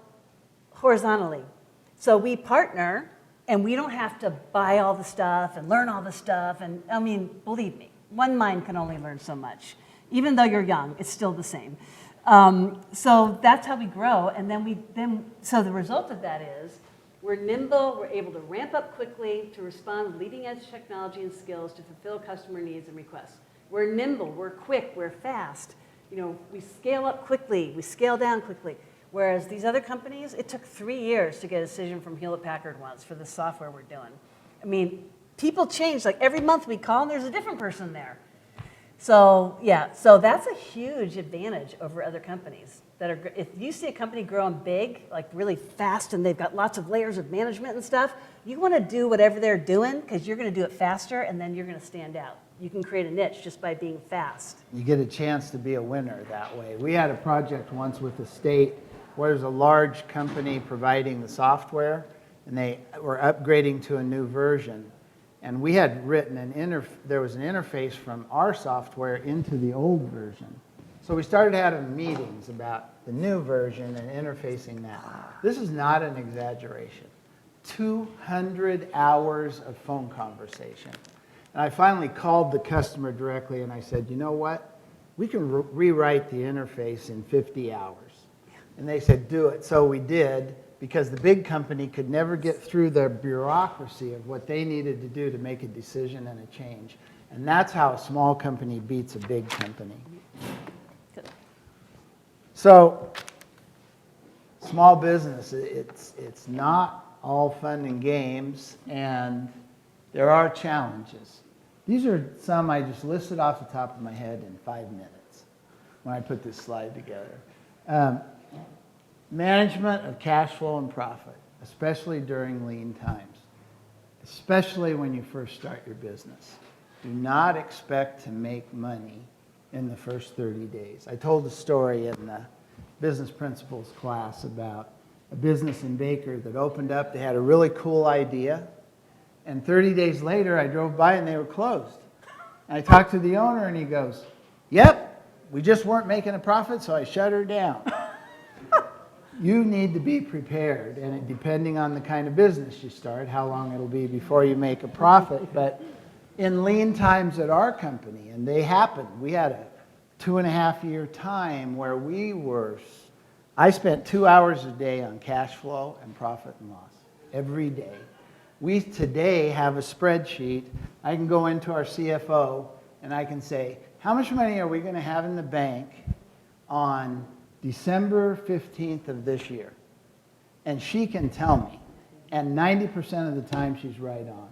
horizontally. So we partner, and we don't have to buy all the stuff and learn all the stuff. And I mean, believe me, one mind can only learn so much. Even though you're young, it's still the same. So that's how we grow. And so the result of that is we're nimble, we're able to ramp up quickly to respond with leading edge technology and skills to fulfill customer needs and requests. We're nimble, we're quick, we're fast. We scale up quickly, we scale down quickly. Whereas these other companies, it took 3 years to get a decision from Hewlett-Packard once for the software we're doing. I mean, people change. Like every month we call and there's a different person there. So so that's a huge advantage over other companies. If you see a company growing big, like really fast, and they've got lots of layers of management and stuff, you want to do whatever they're doing because you're going to do it faster and then you're going to stand out. You can create a niche just by being fast. You get a chance to be a winner that way. We had a project once with the state where there's a large company providing the software, and they were upgrading to a new version. And we had written there was an interface from our software into the old version. So we started having meetings about the new version and interfacing that. This is not an exaggeration. 200 hours of phone conversation. And I finally called the customer directly and I said, you know what? We can rewrite the interface in 50 hours. And they said, do it. So we did, because the big company could never get through the bureaucracy of what they needed to do to make a decision and a change. And that's how a small company beats a big company. Good. So, small business, it's not all fun and games, and there are challenges. These are some I just listed off the top of my head in 5 minutes when I put this slide together. Management of cash flow and profit, especially during lean times, especially when you first start your business. Do not expect to make money in the first 30 days. I told a story in the business principles class about a business in Baker that opened up. They had a really cool idea, And 30 days later, I drove by and they were closed. And I talked to the owner and he goes, yep, we just weren't making a profit, so I shut her down. You need to be prepared, and depending on the kind of business you start, how long it'll be before you make a profit. But in lean times at our company, and they happened, we had a 2.5-year time where I spent 2 hours a day on cash flow and profit and loss every day. We today have a spreadsheet. I can go into our CFO and I can say, how much money are we going to have in the bank on December 15th of this year? And she can tell me. And 90% of the time she's right on,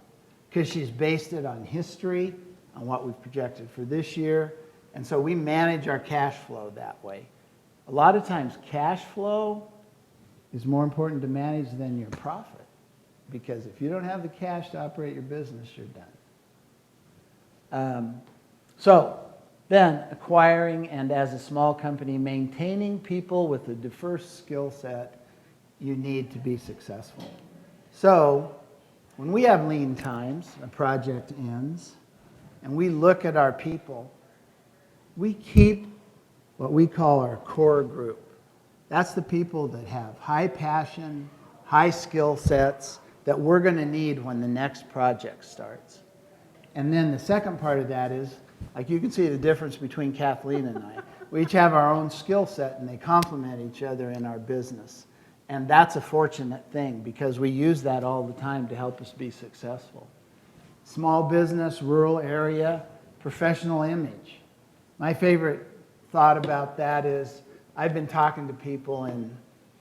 because she's based it on history, on what we've projected for this year. And so we manage our cash flow that way. A lot of times cash flow is more important to manage than your profit, because if you don't have the cash to operate your business, you're done. So then acquiring, and as a small company, maintaining people with a diverse skill set, you need to be successful. So when we have lean times, a project ends, and we look at our people, we keep what we call our core group. That's the people that have high passion, high skill sets that we're going to need when the next project starts. And then the second part of that is, like you can see the difference between Kathleen and I. We each have our own skill set and they complement each other in our business. And that's a fortunate thing because we use that all the time to help us be successful. Small business, rural area, professional image. My favorite thought about that is I've been talking to people in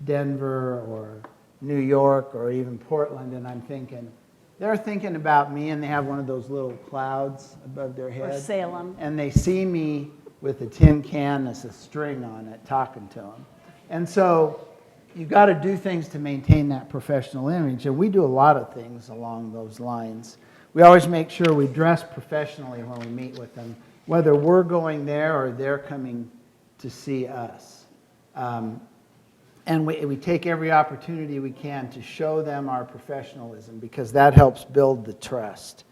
Denver or New York or even Portland, and I'm thinking, they're thinking about me and they have one of those little clouds above their head. Or Salem. And they see me with a tin can that's a string on it talking to them. And so you've got to do things to maintain that professional image, and we do a lot of things along those lines. We always make sure we dress professionally when we meet with them, whether we're going there or they're coming to see us. And we take every opportunity we can to show them our professionalism because that helps build the trust.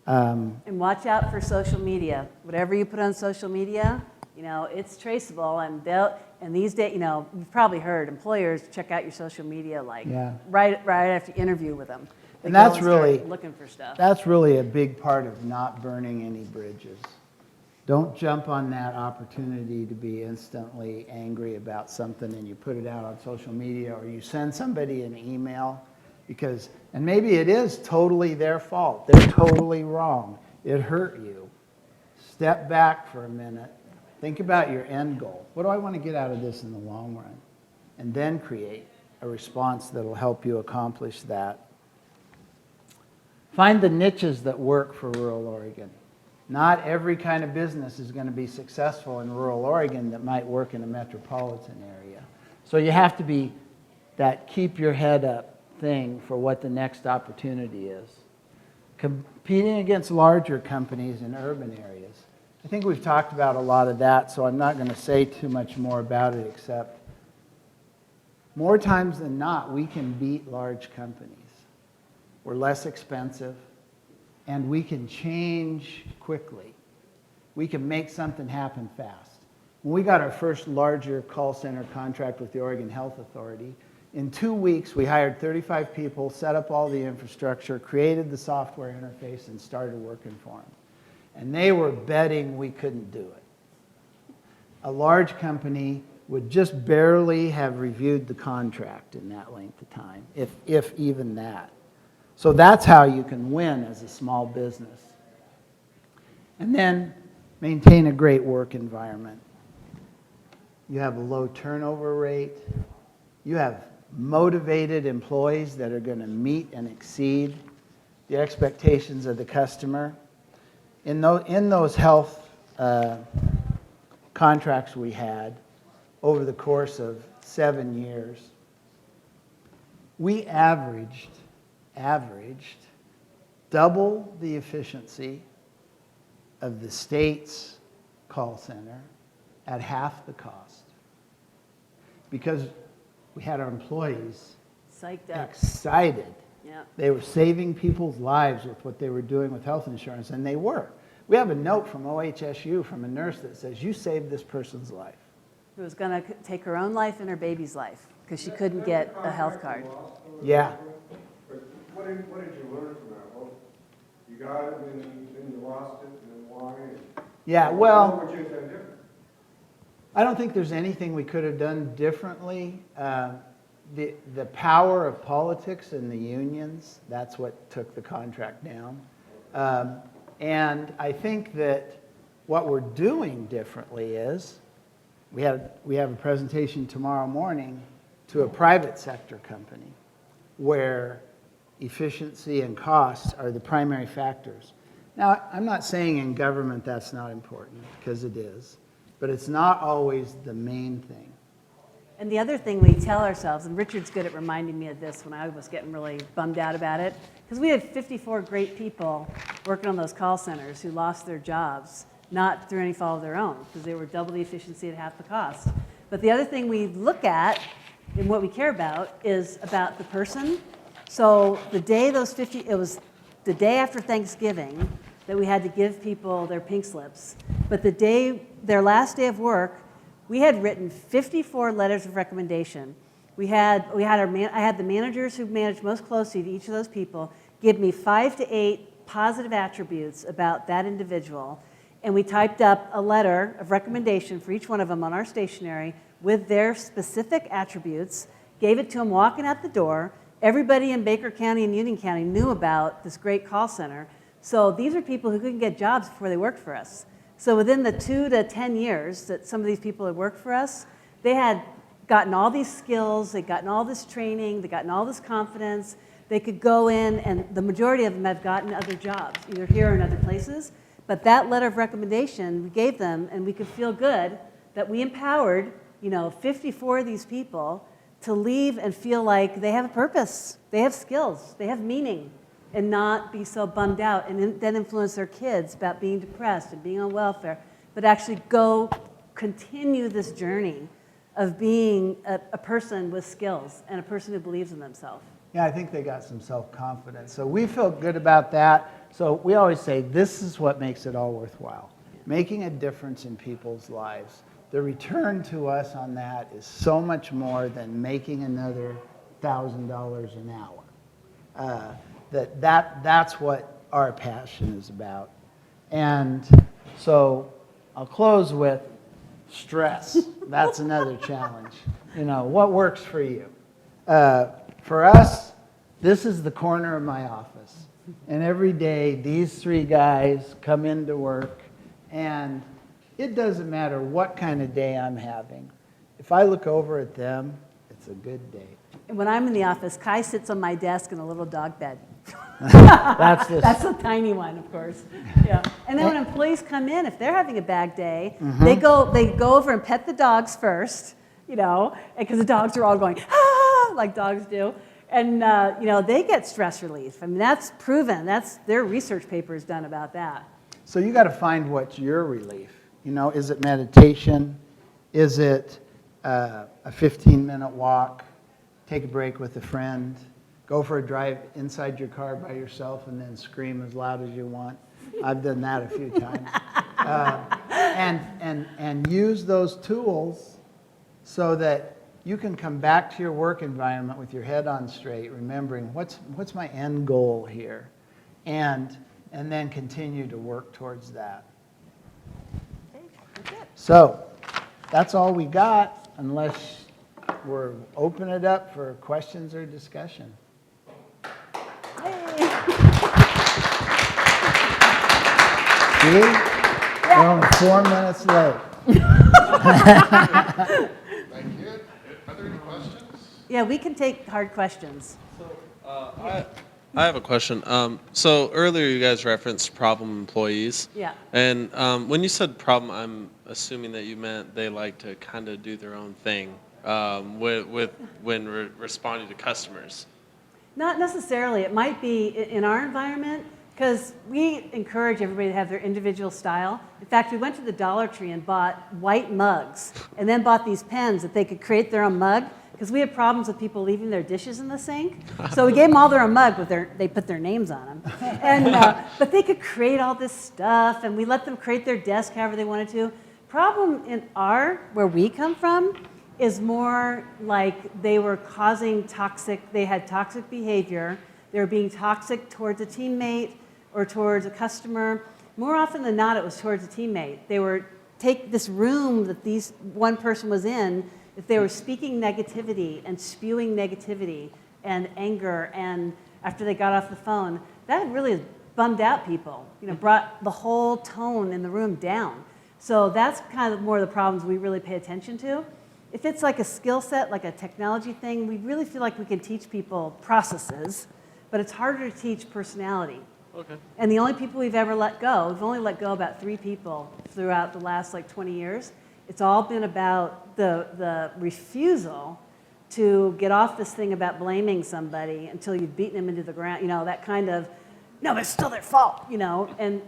And watch out for social media. Whatever you put on social media, it's traceable. And these days, you've probably heard employers check out your social media right after you interview with them. They And go that's start really looking for stuff. That's really a big part of not burning any bridges. Don't jump on that opportunity to be instantly angry about something and you put it out on social media or you send somebody an email and maybe it is totally their fault. They're totally wrong. It hurt you. Step back for a minute. Think about your end goal. What do I want to get out of this in the long run? And then create a response that will help you accomplish that. Find the niches that work for rural Oregon. Not every kind of business is going to be successful in rural Oregon that might work in a metropolitan area. So you have to be that keep your head up thing for what the next opportunity is. Competing against larger companies in urban areas. I think we've talked about a lot of that, so I'm not going to say too much more about it except more times than not, we can beat large companies. We're less expensive. And we can change quickly. We can make something happen fast. When we got our first larger call center contract with the Oregon Health Authority, in 2 weeks we hired 35 people, set up all the infrastructure, created the software interface, and started working for them. And they were betting we couldn't do it. A large company would just barely have reviewed the contract in that length of time, if even that. So that's how you can win as a small business. And then maintain a great work environment. You have a low turnover rate. You have motivated employees that are going to meet and exceed the expectations of the customer. In those health contracts we had over the course of 7 years, we averaged double the efficiency of the state's call center at half the cost because we had our employees Psyched up. excited Yeah. They were saving people's lives with what they were doing with health insurance, and they were. We have a note from OHSU from a nurse that says, you saved this person's life. Who was going to take her own life and her baby's life because she couldn't get a health card. Yeah. But what did you learn from that? Well, you got it, then you lost it, and then why? Yeah, well, What would you have done different? I don't think there's anything we could have done differently. The power of politics and the unions, that's what took the contract down. And I think that what we're doing differently is, we have a presentation tomorrow morning to a private sector company where efficiency and costs are the primary factors. Now, I'm not saying in government that's not important, because it is, but it's not always the main thing. And the other thing we tell ourselves, and Richard's good at reminding me of this when I was getting really bummed out about it, because we had 54 great people working on those call centers who lost their jobs, not through any fault of their own, because they were double the efficiency at half the cost. But the other thing we look at and what we care about is about the person. So the day it was the day after Thanksgiving that we had to give people their pink slips. But their last day of work, we had written 54 letters of recommendation. I had the managers who managed most closely to each of those people give me 5 to 8 positive attributes about that individual. And we typed up a letter of recommendation for each one of them on our stationery with their specific attributes, gave it to them walking out the door. Everybody in Baker County and Union County knew about this great call center. So these are people who couldn't get jobs before they worked for us. So within the 2 to 10 years that some of these people had worked for us, they had gotten all these skills, they'd gotten all this training, they'd gotten all this confidence. They could go in, and the majority of them have gotten other jobs, either here or in other places. But that letter of recommendation we gave them, and we could feel good that we empowered 54 of these people to leave and feel like they have a purpose, they have skills, they have meaning, and not be so bummed out and then influence their kids about being depressed and being on welfare, but actually continue this journey of being a person with skills and a person who believes in themselves. Yeah, I think they got some self-confidence. So we feel good about that. So we always say this is what makes it all worthwhile, making a difference in people's lives. The return to us on that is so much more than making another $1,000 an hour. That's what our passion is about. And so I'll close with stress. That's another challenge. What works for you? For us, this is the corner of my office. And every day, these 3 guys come into work, and it doesn't matter what kind of day I'm having. If I look over at them, it's a good day. And when I'm in the office, Kai sits on my desk in a little dog bed. That's a tiny one, of course. Yeah. And then when employees come in, if they're having a bad day, they go over and pet the dogs first, because the dogs are all going, ah, like dogs do. And, they get stress relief. I mean, that's proven. Their research paper is done about that. So you got to find what's your relief. Is it meditation? Is it a 15-minute walk? Take a break with a friend? Go for a drive inside your car by yourself and then scream as loud as you want? I've done that a few times. And use those tools so that you can come back to your work environment with your head on straight, remembering what's my end goal here, and then continue to work towards that. So that's all we got, unless we're open it up for questions or discussion. See? We're only 4 minutes late. Thank you. Are there any questions? Yeah, we can take hard questions. I have a question. So earlier you guys referenced problem employees. Yeah. And when you said problem, I'm assuming that you meant they like to kind of do their own thing when responding to customers. Not necessarily. It might be in our environment, because we encourage everybody to have their individual style. In fact, we went to the Dollar Tree and bought white mugs, and then bought these pens that they could create their own mug, because we had problems with people leaving their dishes in the sink. So we gave them all their own mug with they put their names on them. And, but they could create all this stuff, and we let them create their desk however they wanted to. Problem in where we come from, is more like they were they had toxic behavior. They were being toxic towards a teammate or towards a customer. More often than not, it was towards a teammate. They were take this room that one person was in, if they were speaking negativity and spewing negativity and anger, and after they got off the phone, that really bummed out people, brought the whole tone in the room down. So that's kind of more of the problems we really pay attention to. If it's like a skill set, like a technology thing, we really feel like we can teach people processes, but it's harder to teach personality. Okay. And the only people we've ever let go, we've only let go about 3 people throughout the last 20 years. It's all been about the refusal to get off this thing about blaming somebody until you've beaten them into the ground, that kind of, no, but it's still their fault, And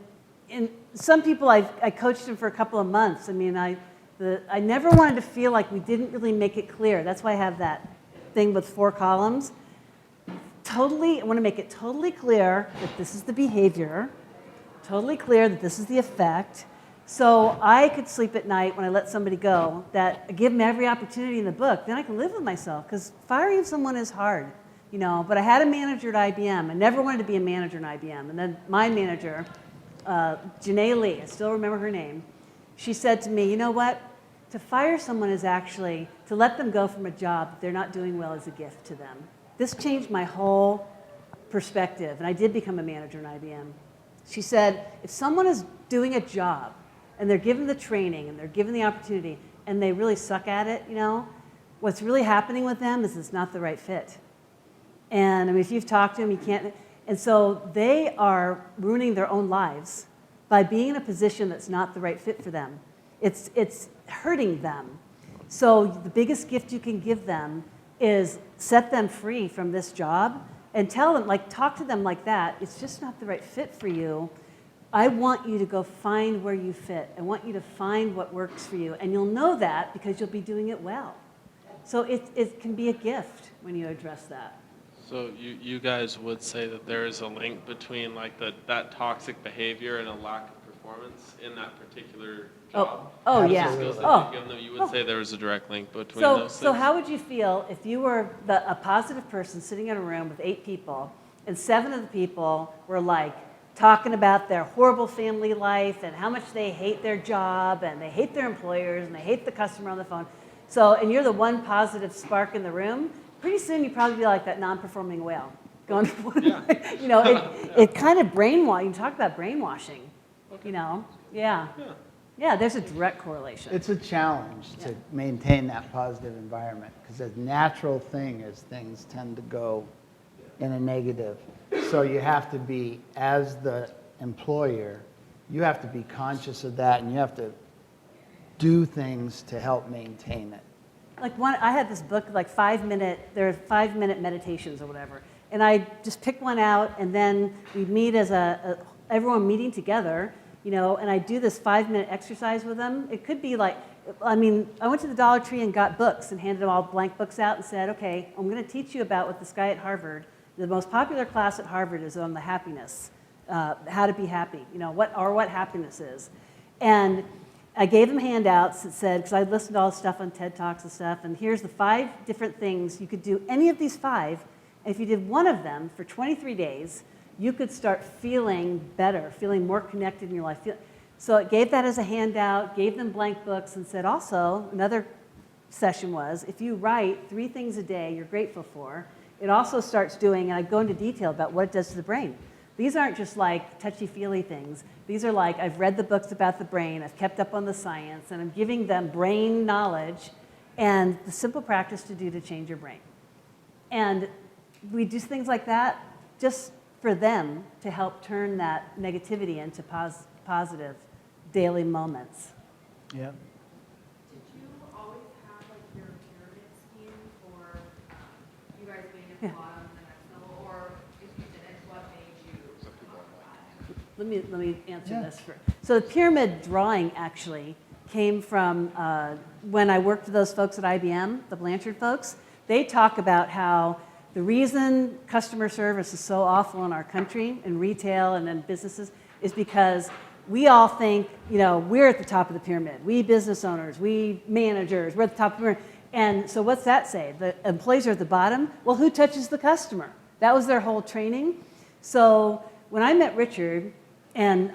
some people, I coached them for a couple of months. I mean, I never wanted to feel like we didn't really make it clear. That's why I have that thing with 4 columns. I want to make it totally clear that this is the behavior, totally clear that this is the effect, so I could sleep at night when I let somebody go, that I give them every opportunity in the book, then I can live with myself, because firing someone is hard, But I had a manager at IBM. I never wanted to be a manager in IBM. And then my manager, Janae Lee, I still remember her name, she said to me, you know what? To fire someone is actually, to let them go from a job that they're not doing well is a gift to them. This changed my whole perspective, and I did become a manager in IBM. She said, if someone is doing a job, and they're given the training, and they're given the opportunity, and they really suck at it, what's really happening with them is it's not the right fit. And I mean, if you've talked to them, you can't, and so they are ruining their own lives by being in a position that's not the right fit for them. It's hurting them. So the biggest gift you can give them is set them free from this job and tell them, talk to them like that. It's just not the right fit for you. I want you to go find where you fit. I want you to find what works for you. And you'll know that because you'll be doing it well. So it can be a gift when you address that. So you guys would say that there is a link between that toxic behavior and a lack of performance in that particular job? Oh yeah. Skills that you give them, you would say there was a direct link between those things? So how would you feel if you were a positive person sitting in a room with 8 people, and 7 of the people were talking about their horrible family life and how much they hate their job and they hate their employers and they hate the customer on the phone. And you're the one positive spark in the room, pretty soon you'd probably be like that non-performing whale. Going, it kind of brainwashing. You talk about brainwashing, Yeah. Yeah, there's a direct correlation. It's a challenge to maintain that positive environment, because a natural thing is things tend to go in a negative. So you have to be, as the employer, you have to be conscious of that, and you have to do things to help maintain it. I had this book, there are 5-minute meditations or whatever, and I just picked one out, and then we meet as everyone meeting together, and I do this 5-minute exercise with them. It could be I went to the Dollar Tree and got books and handed them all blank books out and said, okay, I'm going to teach you about what this guy at Harvard, the most popular class at Harvard is on the happiness, how to be happy, what happiness is. And I gave them handouts that said, because I listened to all the stuff on TED Talks and stuff, and here's the 5 different things you could do, any of these 5, and if you did one of them for 23 days, you could start feeling better, feeling more connected in your life. So it gave that as a handout, gave them blank books, and said also, another session was, if you write 3 things a day you're grateful for, it also starts doing, and I go into detail about what it does to the brain. These aren't just touchy-feely things. These are I've read the books about the brain, I've kept up on the science, and I'm giving them brain knowledge and the simple practice to do to change your brain. And we do things like that just for them to help turn that negativity into positive daily moments. Yeah. Did you always have your pyramid scheme for you guys being at the bottom and the next level, or if you didn't, what made you come up? Let me answer this first. So the pyramid drawing actually came from when I worked with those folks at IBM, the Blanchard folks. they talk about how the reason customer service is so awful in our country, in retail and in businesses, is because we all think, we're at the top of the pyramid. We business owners, we managers, we're at the top of the pyramid. And so what's that say? The employees are at the bottom? Well, who touches the customer? That was their whole training. So when I met Richard and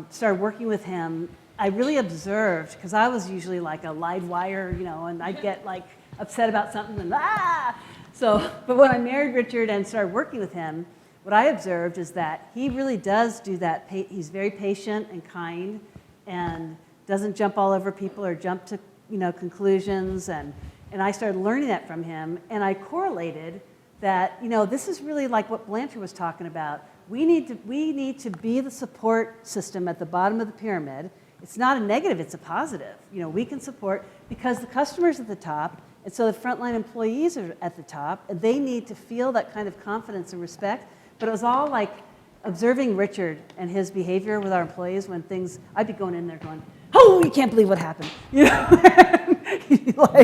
started working with him, I really observed, because I was usually like a live wire, and I'd get like upset about something and but when I married Richard and started working with him, what I observed is that he really does do that. He's very patient and kind and doesn't jump all over people or jump to conclusions. And I started learning that from him. And I correlated that, this is really like what Blanchard was talking about. We need to be the support system at the bottom of the pyramid. It's not a negative, it's a positive. We can support because the customer's at the top, and so the frontline employees are at the top, and they need to feel that kind of confidence and respect. But it was all like observing Richard and his behavior with our employees when I'd be going in there going, oh, you can't believe what happened.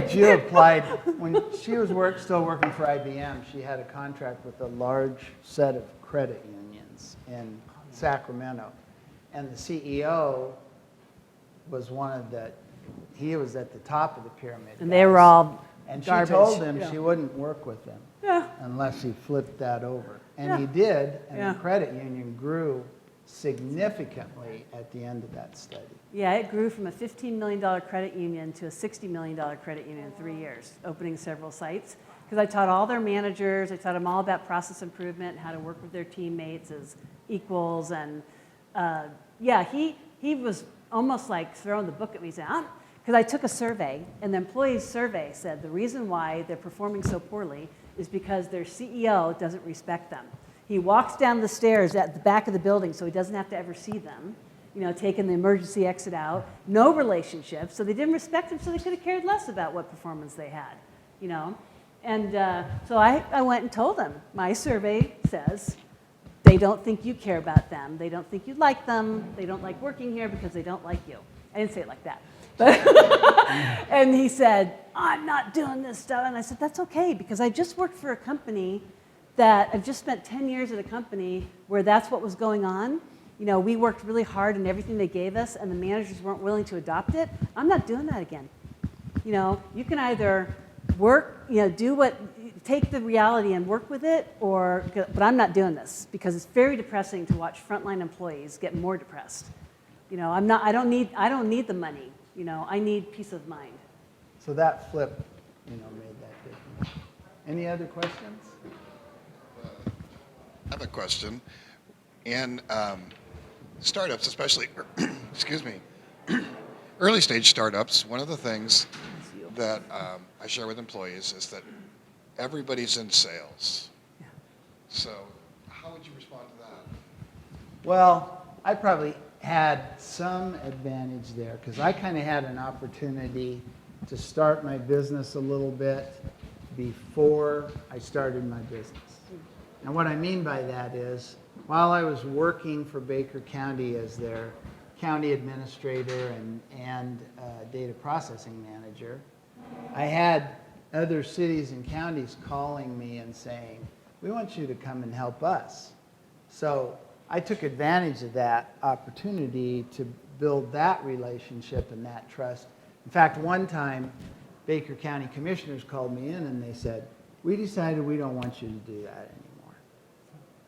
She applied, when she was still working for IBM, she had a contract with a large set of credit unions in Sacramento. And the CEO was he was at the top of the pyramid. And they were all And she garbage. told him she wouldn't work with them Yeah. unless he flipped that over. And Yeah. he did, and Yeah. the credit union grew significantly at the end of that study. Yeah, it grew from a $15 million credit union to a $60 million credit union in 3 years, opening several sites. Because I taught all their managers, I taught them all about process improvement, how to work with their teammates as equals. And he was almost like throwing the book at me, saying, because I took a survey, and the employees' survey said the reason why they're performing so poorly is because their CEO doesn't respect them. He walks down the stairs at the back of the building so he doesn't have to ever see them, taking the emergency exit out, no relationship, so they didn't respect him, so they could have cared less about what performance they had, And so I went and told them, my survey says they don't think you care about them, they don't think you like them, they don't like working here because they don't like you. I didn't say it like that. But and he said, I'm not doing this stuff. And I said, that's okay, because I just worked for a company that I've just spent 10 years at a company where that's what was going on. We worked really hard in everything they gave us, and the managers weren't willing to adopt it. I'm not doing that again. You can either work, take the reality and work with it, but I'm not doing this because it's very depressing to watch frontline employees get more depressed. I don't need the money. I need peace of mind. So that flip, made that difference. Any other questions? I have a question. In startups, especially, excuse me, early stage startups, one of the things that I share with employees is that everybody's in sales. Yeah. So how would you respond to that? Well, I probably had some advantage there because I kind of had an opportunity to start my business a little bit before I started my business. And what I mean by that is, while I was working for Baker County as their county administrator and data processing manager, I had other cities and counties calling me and saying, we want you to come and help us. So I took advantage of that opportunity to build that relationship and that trust. In fact, one time, Baker County commissioners called me in and they said, we decided we don't want you to do that anymore.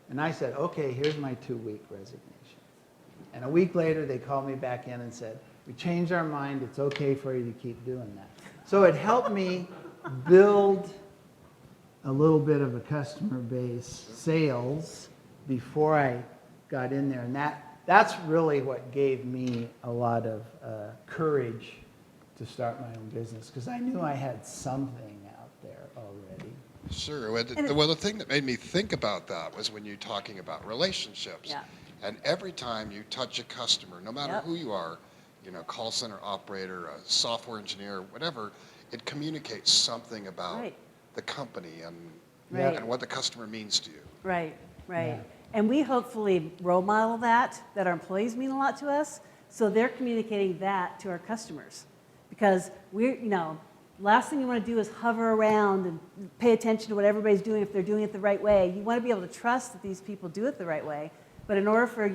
And I said, okay, here's my 2-week resignation. And a week later, they called me back in and said, we changed our mind, it's okay for you to keep doing that. So it helped me build a little bit of a customer base, sales, before I got in there. And that's really what gave me a lot of courage to start my own business, because I knew I had something out there already. Sure. Well, the thing that made me think about that was when you're talking about relationships. Yeah. And every time you touch a customer, no matter who you are, call center operator, a software engineer, whatever, it communicates something about the company and what the customer means to you. Right. Yeah. And we hopefully role model that our employees mean a lot to us, so they're communicating that to our customers. Because last thing you want to do is hover around and pay attention to what everybody's doing if they're doing it the right way. You want to be able to trust that these people do it the right way. But in order for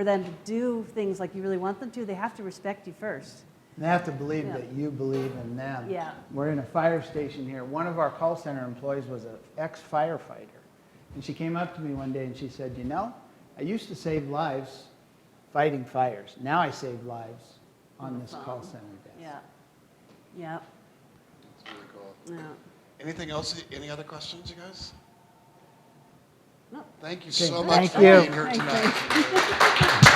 them to do things like you really want them to, they have to respect you first. And they have to believe Yeah. that you believe in them. Yeah. We're in a fire station here. One of our call center employees was an ex-firefighter. And she came up to me one day and she said, you know, I used to save lives fighting fires. Now I save lives on this call center desk. Yeah. Yeah. That's really cool. Yeah. Anything else? Any other questions, you guys? No. Thank you Okay, so much thank for you. being here Thanks, tonight.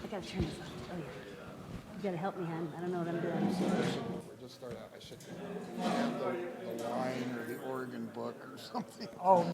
I gotta turn this on. Oh, yeah. You gotta help me, hon. I don't know what I'm doing. We're just starting out. I should have the wine or the Oregon book or something. Oh,